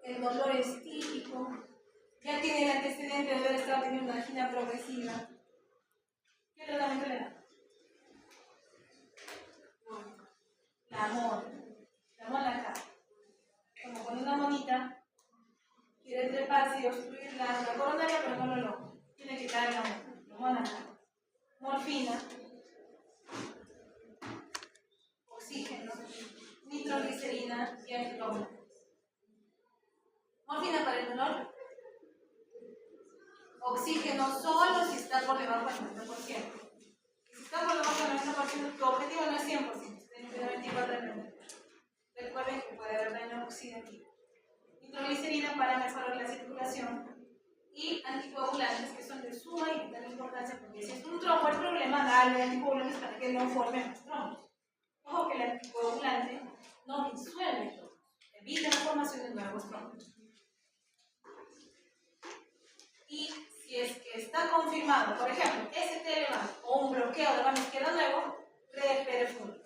el dolor es típico, ya tiene el antecedente de haber estado teniendo una angina progresiva. ¿Qué tratamiento le da? La mona acá. Como con una monita, quiere treparse y obstruir la coronaria, pero no lo logra. Tiene que caer la mona acá. Morfina, oxígeno, nitroglicerina y anticoagulantes. Morfina para el dolor, oxígeno solo si está por debajo del 90%. Si está por debajo del 90%, tu objetivo no es 100%, tiene que ser 24%. Recuerden que puede haber daño oxidativo. Nitroglicerina para mejorar la circulación y anticoagulantes que son de suma y vital importancia porque si es un trombo el problema, darle anticoagulantes para que no forme más trombos. Ojo que el anticoagulante no disuelve trombos, evita la formación de nuevos trombos. Y si es que está confirmado, por ejemplo, ST elevado o un bloqueo de mano izquierda nuevo, reperfundo.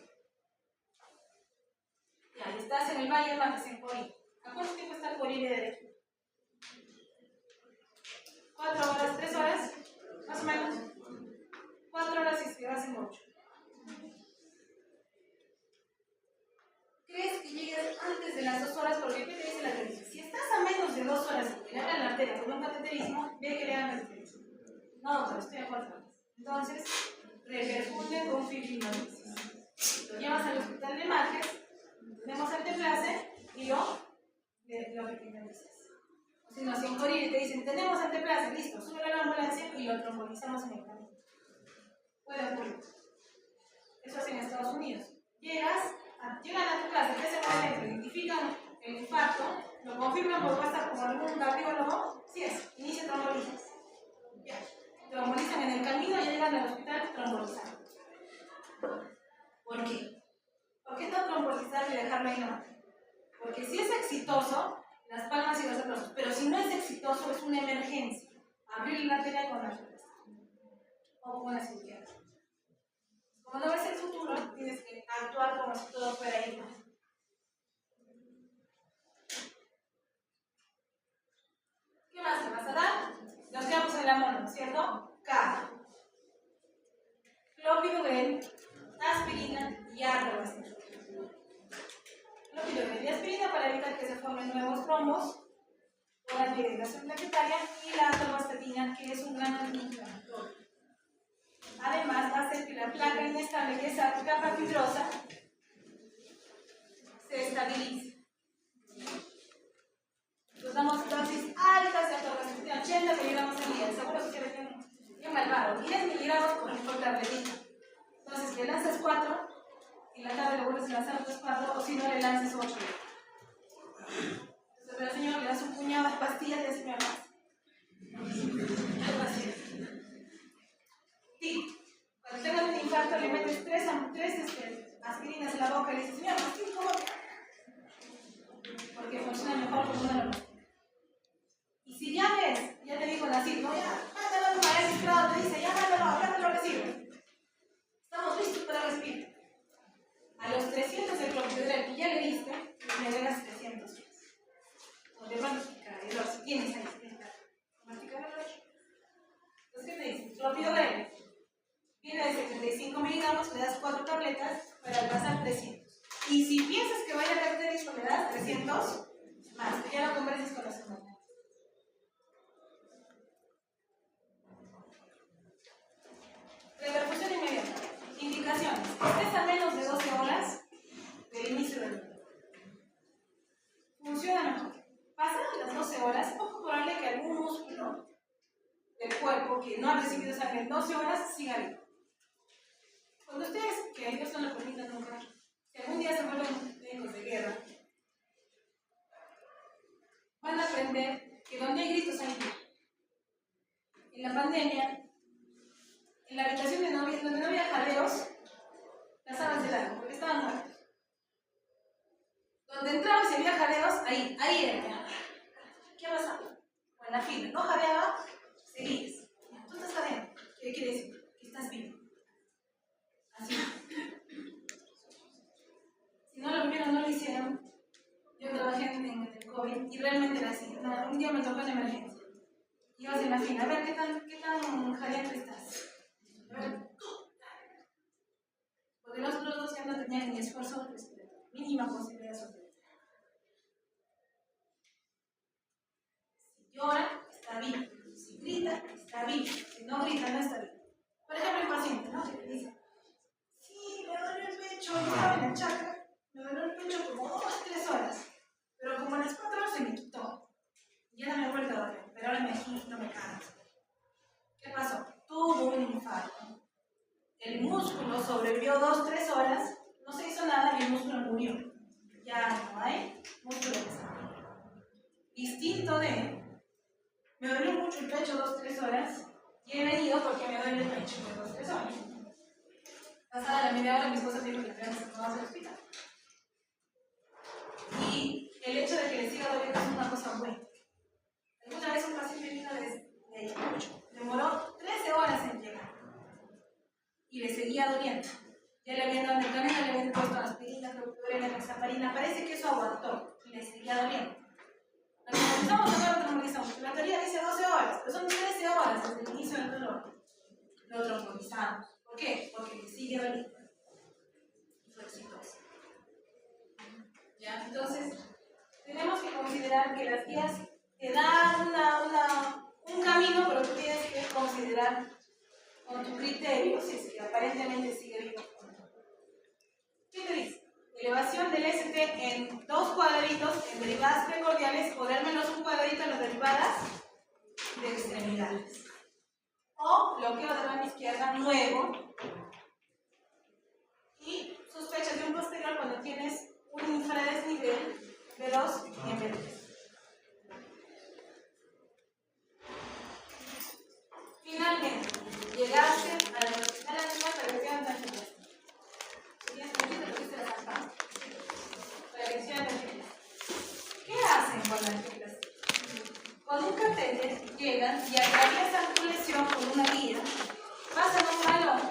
Ya, y estás en el Valle de Nápoles, en Corín. ¿A cuánto tiempo está el Corín de derecho? 4 horas, 3 horas, más o menos. 4 horas y se hacen 8. ¿Crees que llegues antes de las 2 horas? Porque ¿qué te dice la teoría? Si estás a menos de 2 horas y te le abran la arteria con un cateterismo, ve que le hagan cateterismo. No, doctor, estoy a 4 horas. Entonces, reperfunde con fibrinolisis. Lo llevas al hospital de Márquez, tenemos anteplace y lo fibrinolizas. O si no, si en Corín te dicen, tenemos anteplace, listo, sube a la ambulancia y lo trombolizamos en el camino. Puede ocurrir. Eso es en Estados Unidos. Llegan a tu clase, que ese momento identifican el infarto, lo confirman por WhatsApp como algún cardiólogo, sí es, inicia trombolizas. Ya. Trombolizan en el camino y llegan al hospital trombolizando. ¿Por qué? ¿Por qué no trombolizar y dejarlo ahí nomás? Porque si es exitoso, las palmas y los aplausos, pero si no es exitoso, es una emergencia. Abrir la arteria con la o con la cirugía. Como no ves el futuro, tienes que actuar como si todo fuera ir mal. ¿Qué más te vas a dar? Nos quedamos en la mona, ¿no es cierto? K. Clopidogrel, aspirina y atorvastatina. Clopidogrel y aspirina para evitar que se formen nuevos trombos o la degradación plaquetaria y la atorvastatina, que es un gran antiinflamatorio. Además, va a hacer que la placa inestable, que es esa capa fibrosa, se estabilice. Nos damos dosis altas de atorvastatina, 80 miligramos al día. Seguro que ustedes tienen bien malvado. 10 miligramos por tabletita. Entonces, le lanzas 4 y en la tarde le vuelves a lanzar otros 4, o si no, le lanzas 8. Entonces, al señor le das un puñado de pastillas y así me más. Sí. Cuando tengas un infarto, le metes 3 aspirinas en la boca y le dices, señor, ¿cómo? Porque funciona mejor con una normal. Y si ya ves, ya te dijo la CIT, ¿no? Ya, mándalo a un magistrado, te dice, ya mándalo, recibe. Estamos listos para respirar. A los 300 del clopidogrel que ya le diste, le agregas 300 más. O de pronto, si tienes ahí, masticar el 8. Entonces, ¿qué te dice? Clopidogrel. Viene de 75 miligramos, le das 4 tabletas para alcanzar 300. Y si piensas que vaya a cateterismo, le das 300 más, ya lo conversas con la semana. Repercusión inmediata. Indicaciones. Estés a menos de 12 horas del inicio del dolor. Funciona mejor. Pasadas las 12 horas, es poco probable que algún músculo del cuerpo que no ha recibido sangre en 12 horas siga vivo. Cuando ustedes, que Dios no lo permita nunca, si algún día se vuelven médicos de guerra, van a aprender que donde hay gritos hay vida. En la pandemia, en la habitación donde no había jaleos, las alas de largo, porque estaban muertos. Donde entrabas y había jaleos, ahí era. ¿Qué ha pasado? O en la fila, no jadeaba, seguías. Tú estás adentro. ¿Qué quiere decir? Que estás vivo. Así. Si no lo vieron, no lo hicieron. Yo trabajé en el COVID y realmente era así. Un día me tocó en emergencia. Ibas en la fila, a ver qué tan jadeante estás. A ver, porque los otros dos ya no tenían ni esfuerzo respiratorio, mínima posibilidad de sobrevivir. Si llora, está vivo. Si grita, está vivo. Si no grita, no está vivo. Por ejemplo, el paciente, ¿no? Que te dice, sí, me duele el pecho, yo estaba en el chakra, me duele el pecho como 2 o 3 horas, pero como a las 4 horas se me quitó. Ya no me he vuelto a doler, pero ahora me agito, me canso. ¿Qué pasó? Tuvo un infarto. El músculo sobrevivió 2 o 3 horas, no se hizo nada y el músculo murió. Ya no hay músculo que sangre. Distinto de, me duele mucho el pecho 2 o 3 horas y he venido porque me duele el pecho de 2 o 3 horas. Pasada la media hora, mi esposa me dijo que tenemos que tomar al hospital. Y el hecho de que le siga doliendo es una cosa buena. Alguna vez un paciente vino de Ayacucho, demoró 13 horas en llegar y le seguía doliendo. Ya le habían dado medicamento, le habían puesto aspirina, clopidogrel, hexaparina, parece que eso aguantó y le seguía doliendo. Lo normalizamos o no lo normalizamos. La teoría dice 12 horas, pero son 13 horas desde el inicio del dolor. Lo normalizamos. ¿Por qué? Porque le sigue doliendo. Fue exitoso. ¿Ya? Entonces, tenemos que considerar que las guías te dan un camino, pero tú tienes que considerar con tu criterio si es que aparentemente sigue vivo. ¿Qué te dice? Elevación del ST en 2 cuadritos en derivadas precordiales o de al menos un cuadrito en las derivadas de extremidades. O bloqueo de mano izquierda nuevo y sospechas de un posterior cuando tienes un infradesnivel B2 y en B3. Finalmente, llegaste a la velocidad de la regresión tangible. ¿Qué hacen con la angioplastia? Con un catéter llegan y atraviesan tu lesión con una guía, pasan un balón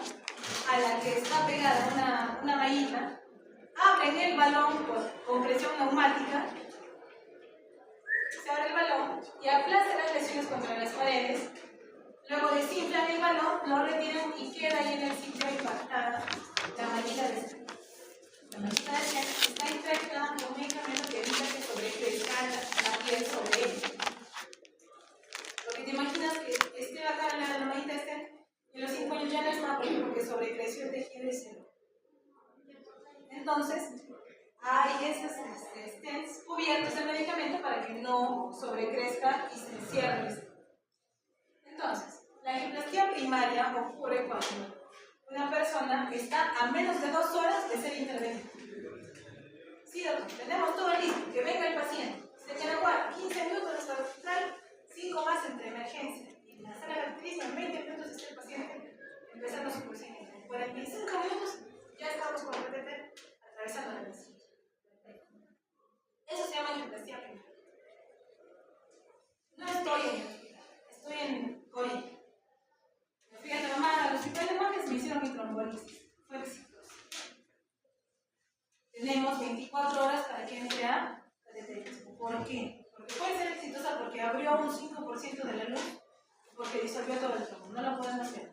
a la que está pegada una mallita, abren el balón con presión neumática, se abre el balón y aplastan las lesiones contra las paredes. Luego desinflan el balón, lo retiran y queda ahí en el sitio impactada la mallita de sangre. La mallita de sangre está infectada con un medicamento que evita que sobrecrezca la piel sobre ella. Lo que te imaginas que esté acá la mallita esté en los 5 años ya no está porque sobrecreció el tejido y se lo. Entonces, hay esos stents cubiertos de medicamento para que no sobrecrezca y se cierre. Entonces, la angioplastia primaria ocurre cuando una persona está a menos de 2 horas de ser intervenida. Sí, doctor, tenemos todo listo, que venga el paciente, se queda guarda, 15 minutos hasta el hospital, 5 más entre emergencia. Y en la sala de actriz, en 20 minutos está el paciente empezando su procedimiento. En 45 minutos ya estamos con el PTT atravesando la lesión. Eso se llama angioplastia primaria. No estoy en el hospital, estoy en Corea. Me fui a tomar al hospital de Montes, me hicieron mi trombolisis. Fue exitoso. Tenemos 24 horas para que entre a cateterismo. ¿Por qué? Porque puede ser exitosa porque abrió un 5% de la luz, porque disolvió todo el trombo. No lo podemos hacer.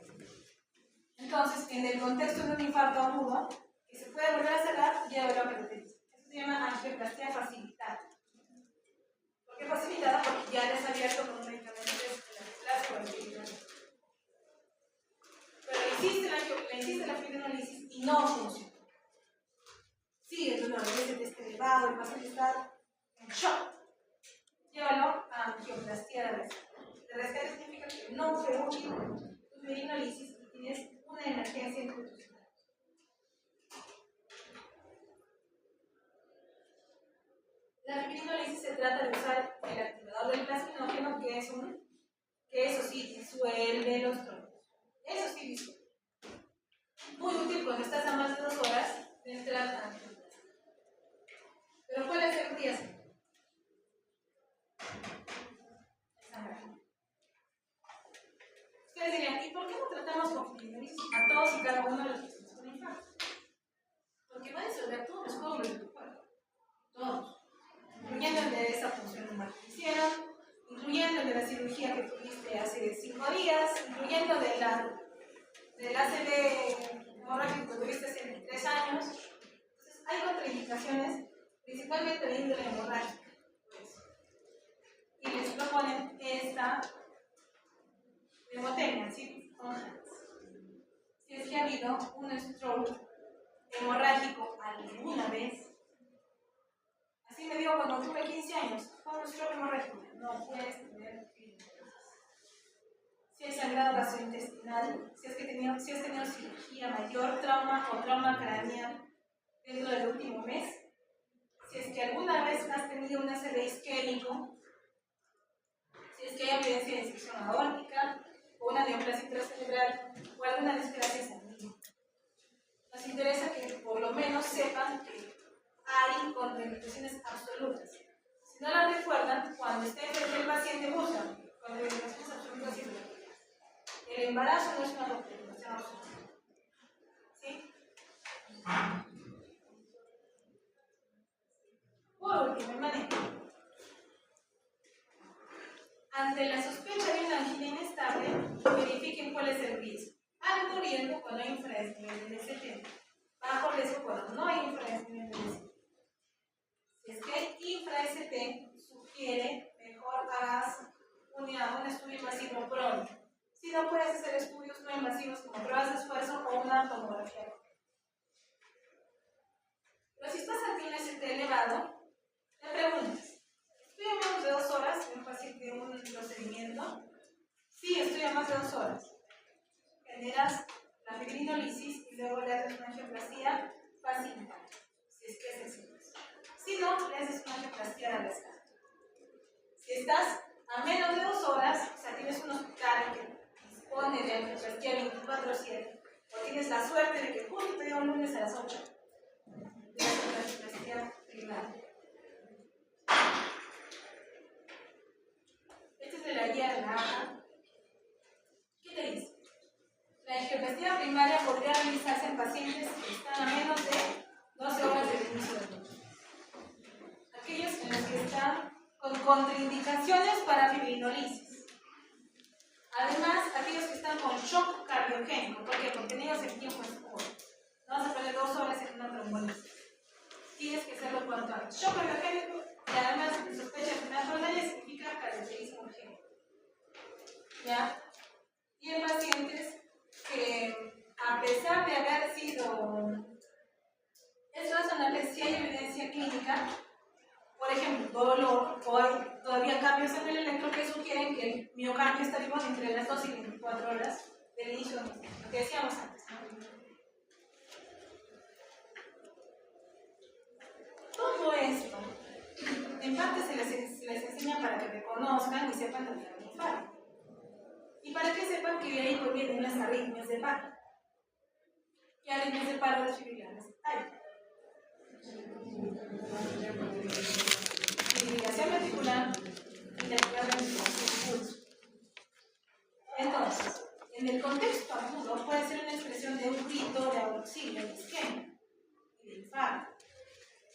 Entonces, en el contexto de un infarto agudo, que se puede volver a cerrar, ya habrá cateterismo. Eso se llama angioplastia facilitada. ¿Por qué facilitada? Porque ya les ha abierto con un medicamento que es la displasia o el fibrinolysis. Pero le hiciste la fibrinolysis y no funciona. Sigue el dolor, el test elevado, el paciente está en shock. Llévalo a angioplastia de rescate. De rescate significa que no fue útil tu fibrinolysis y tienes una emergencia institucional. La fibrinolysis se trata de usar el activador del plasminógeno, que eso sí disuelve los trombos. Eso sí disuelve. Muy útil cuando estás a más de 2 horas de entrar a angioplastia. Pero ¿cuál es el riesgo? Ustedes dirían, ¿y por qué no tratamos con fibrinolysis a todos y cada uno de los pacientes con infarto? Porque va a disolver todos los coágulos de tu cuerpo. Todos. Incluyendo el de esa función humana que hicieron, incluyendo el de la cirugía que tuviste hace 5 días, incluyendo del ACV hemorrágico que tuviste hace 3 años. Entonces, hay contraindicaciones, principalmente de índole hemorrágica. Y les proponen esta pneumotenia, ¿sí? Si es que ha habido un stroke hemorrágico alguna vez. Así me dio cuando tuve 15 años, fue un stroke hemorrágico. No puedes tener fibrinolysis. Si hay sangrado gastrointestinal, si has tenido cirugía mayor, trauma o trauma craneal dentro del último mes, si es que alguna vez has tenido un ACV isquémico, si es que hay evidencia de disección aórtica, o una neoplasia intracerebral, o alguna displasia sanguínea. Nos interesa que por lo menos sepan que hay contraindicaciones absolutas. Si no las recuerdan, cuando esté frente al paciente buscan contraindicaciones absolutas y relativas. El embarazo no es una contraindicación absoluta. ¿Sí? Por último, el manejo. Ante la sospecha de una angina inestable, verifiquen cuál es el riesgo. Alto riesgo cuando hay infradesnivel del ST. Bajo riesgo cuando no hay infradesnivel del ST. Si es que hay infra-ST, sugiere mejor hagas un estudio invasivo pronto. Si no, puedes hacer estudios no invasivos como pruebas de esfuerzo o una tomografía. Pero si estás ante un ST elevado, te preguntas, ¿estoy a menos de 2 horas de un paciente de un procedimiento? Sí, estoy a más de 2 horas. Generas la fibrinolisis y luego le haces una angioplastia facilitada, si es que es exitoso. Si no, le haces una angioplastia de rescate. Si estás a menos de 2 horas, o sea, tienes un hospital que dispone de angioplastia 24/7, o tienes la suerte de que justo te dio un lunes a las 8, le haces una angioplastia privada. Este es de la guía de la AHA. ¿Qué te dice? La angioplastia primaria podría realizarse en pacientes que están a menos de 12 horas del inicio del dolor. Aquellos en los que están con contraindicaciones para fibrinolisis. Además, aquellos que están con shock cardiogénico. ¿Por qué? Porque ellos el tiempo es corto. No vas a perder 2 horas en una trombolisis. Tienes que hacerlo cuanto antes. Shock cardiogénico y además sospecha de enfermedad coronaria significa cardioverismo urgente. ¿Ya? Y en pacientes que, a pesar de haber sido, es razonable si hay evidencia clínica, por ejemplo, dolor, o hay todavía cambios en el electro que sugieren que el miocardio está vivo entre las 2 y 24 horas del inicio de lo que decíamos antes, ¿no? Todo esto, en parte se les enseña para que reconozcan y sepan lo que es un infarto. Y para que sepan que de ahí provienen las arritmias de paro. ¿Qué arritmias de paro desfibrilares hay? Fibrilación ventricular y la ventilación pulso. Entonces, en el contexto agudo puede ser una expresión de un grito de auxilio, de isquemia y de infarto.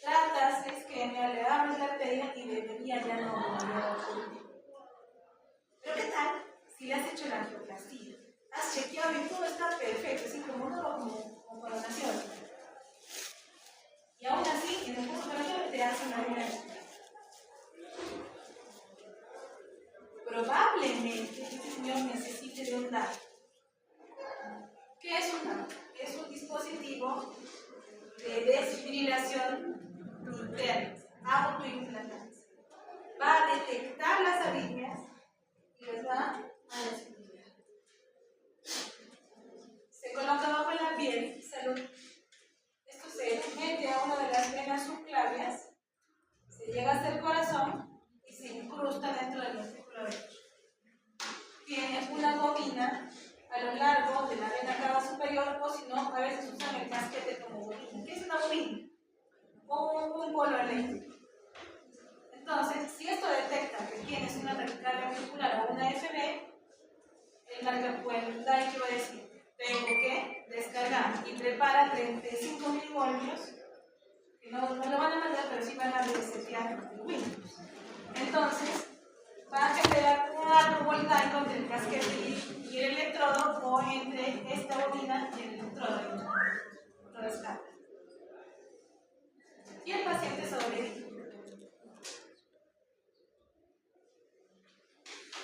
Tratas de isquemia, le abres la arteria y debería ya no volver a ocurrir. Pero ¿qué tal si le has hecho la angioplastia? Has chequeado y todo está perfecto, así como todo como coronación. Y aún así, en el curso operatorio te hacen una hernia. probablemente este señor necesite de un DAC. ¿Qué es un DAC? Es un dispositivo de desfibrilación interna, autoimplantante. Va a detectar las arritmias y las va a desfibrilar. Se coloca bajo la piel, salud. Esto se mete a una de las venas subclavias, se llega hasta el corazón y se incrusta dentro del ventrículo derecho. Tiene una bobina a lo largo de la vena cava superior, o si no, a veces usan el casquete como bobina. ¿Qué es una bobina? O un polo eléctrico. Entonces, si esto detecta que tienes una taquicardia ventricular o una FB, el DAIC va a decir: tengo que descargar, y prepara 35 milivoltios, que no lo van a mandar, pero sí van a resetear Windows. Entonces, va a generar un arco voltaico entre el casquete y el electrodo, o entre esta bobina y el electrodo. Lo descarga. Y el paciente sobrevive.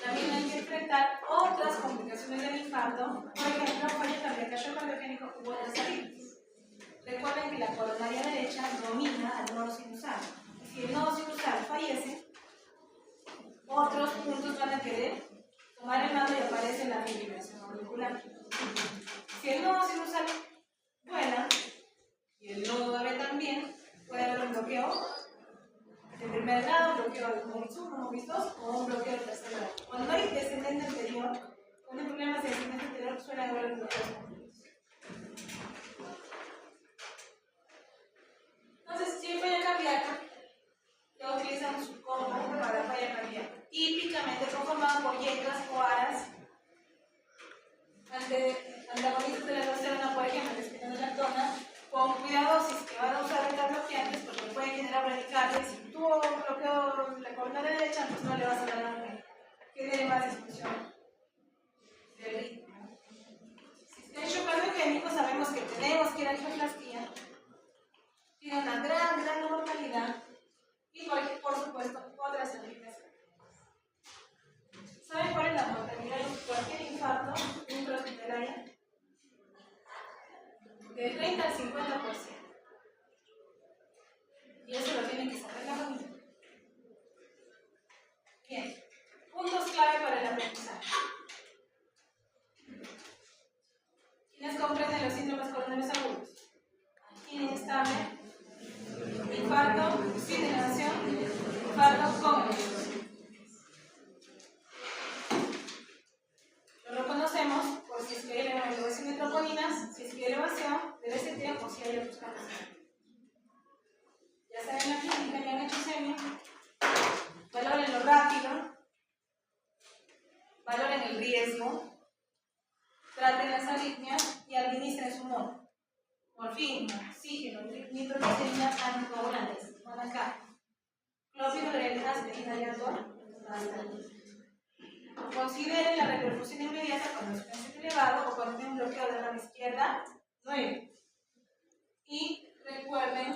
También hay que enfrentar otras complicaciones del infarto, por ejemplo, falla cardíaca, shock cardiogénico u otras arritmias. Recuerden que la coronaria derecha domina al nodo sinusal. Si el nodo sinusal fallece, otros puntos van a querer tomar el mando y aparece la fibrilación auricular. Si el nodo sinusal vuela y el nodo AB también, puede haber un bloqueo de primer grado, bloqueo de MOVIS 1, MOVIS 2 o un bloqueo de tercer grado. Cuando hay descendente anterior, cuando hay problemas de descendente anterior, suele haber bloqueos completos. Entonces, si hay falla cardíaca, ya utilizamos un combo para falla cardíaca, típicamente conformado por yetras o aras antagonistas de la aldosterona, por ejemplo, la espironolactona, con cuidado si es que van a usar bloqueantes, porque pueden generar bradicardia. Si tú bloqueo la coronaria derecha, pues no le vas a dar a que dé más disfunción del ritmo. Si está en shock cardiogénico, sabemos que tenemos que ir a angioplastia. Tiene una gran mortalidad y, por supuesto, otras arritmias. ¿Saben cuál es la mortalidad de cualquier infarto intrahospitalaria? De 30 al 50%. Y eso lo tienen que saber la familia. Bien, puntos clave para el aprendizaje. ¿Quiénes comprenden los síndromes coronarios agudos? Inestable, infarto sin elevación, infarto con elevación. Lo reconocemos por si es que hay elevación de troponinas, si es que hay elevación de BCT o si hay otros cambios. Ya saben la clínica, ya han hecho semio. Valoren lo rápido, valoren el riesgo, traten las arritmias y administren su modo. Morfina, oxígeno, nitroglicerina, anticoagulantes, Manacar, clopidogrel, aspirina y alcohol. Consideren la repercusión inmediata cuando es un elevado o cuando tiene un bloqueo de la rama izquierda 9. Y recuerden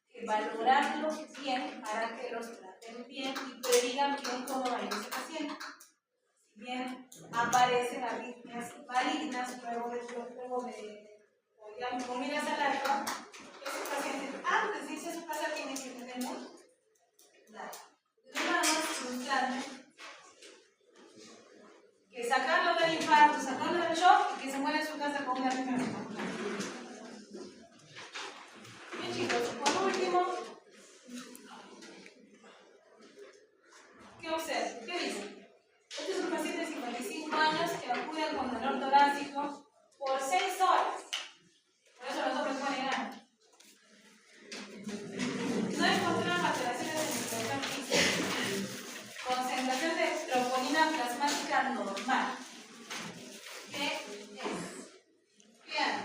que valorarlo bien para que los traten bien y predigan bien cómo va a ir ese paciente. Si bien aparecen arritmias malignas luego de comidas al alto, ese paciente antes de irse a su casa tiene que tener nada más frustrante que sacarlo del infarto, sacarlo del shock y que se muera en su casa con una arritmia. Bien, chicos, por último, ¿qué observan? ¿Qué dicen? Este es un paciente de 55 años que acude con dolor torácico por 6 horas. Por eso los hombres ponen grande. No encontraron alteraciones de circulación física. Concentración de troponina plasmática normal. ¿Qué es? Vean,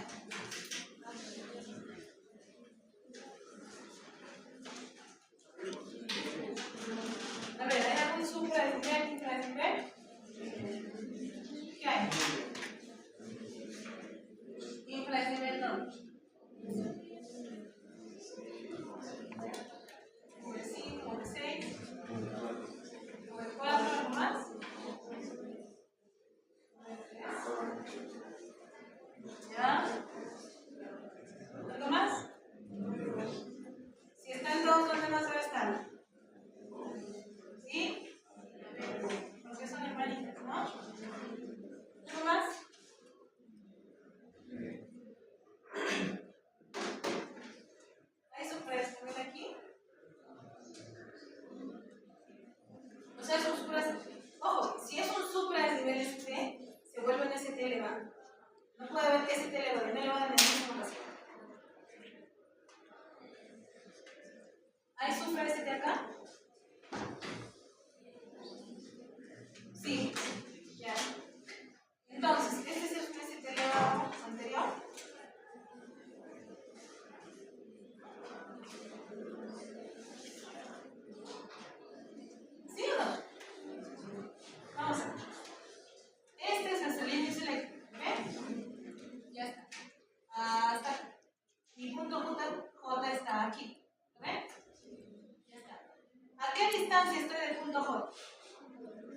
posterior, no elevada en el mismo vacío. ¿Ahí sufre este de acá? Sí, ya. Entonces, este es el ST elevado anterior. ¿Sí o no? Vamos a ver. Este es nuestro índice eléctrico. ¿Ve? Ya está. Hasta aquí. Mi punto J está aquí. ¿Ve? Ya está. ¿A qué distancia estoy del punto J?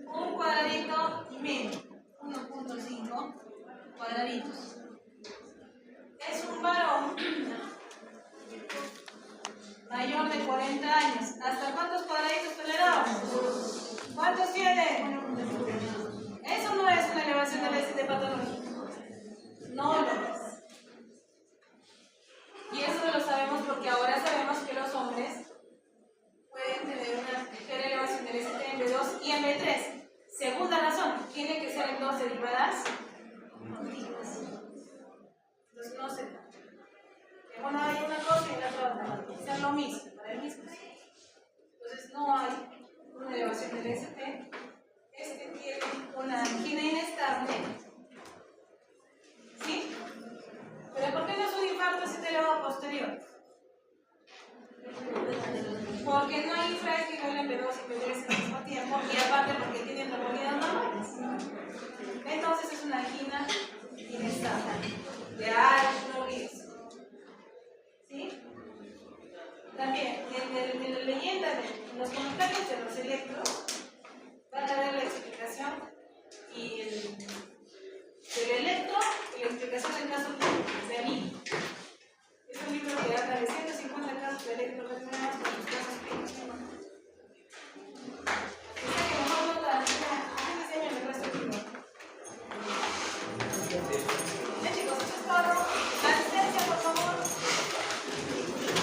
Un cuadradito y medio. 1.5 cuadraditos. Es un varón mayor de 40 años. ¿Hasta cuántos cuadraditos toleramos? ¿Cuántos tiene? Eso no es una elevación del ST patológico. No lo es. Y eso lo sabemos porque ahora sabemos que los hombres pueden tener una ligera elevación del ST en B2 y en B3. Segunda razón, tiene que ser en dos derivadas contiguas. Entonces no se trata. Bueno, hay una cosa y la otra. Tiene que ser lo mismo, para el mismo. Entonces no hay una elevación del ST. Este tiene una angina inestable. ¿Sí? ¿Pero por qué no es un infarto ST elevado posterior? Porque no hay infraestimul en B2 y B3 al mismo tiempo, y aparte porque tienen neumonías normales. Entonces es una angina inestable.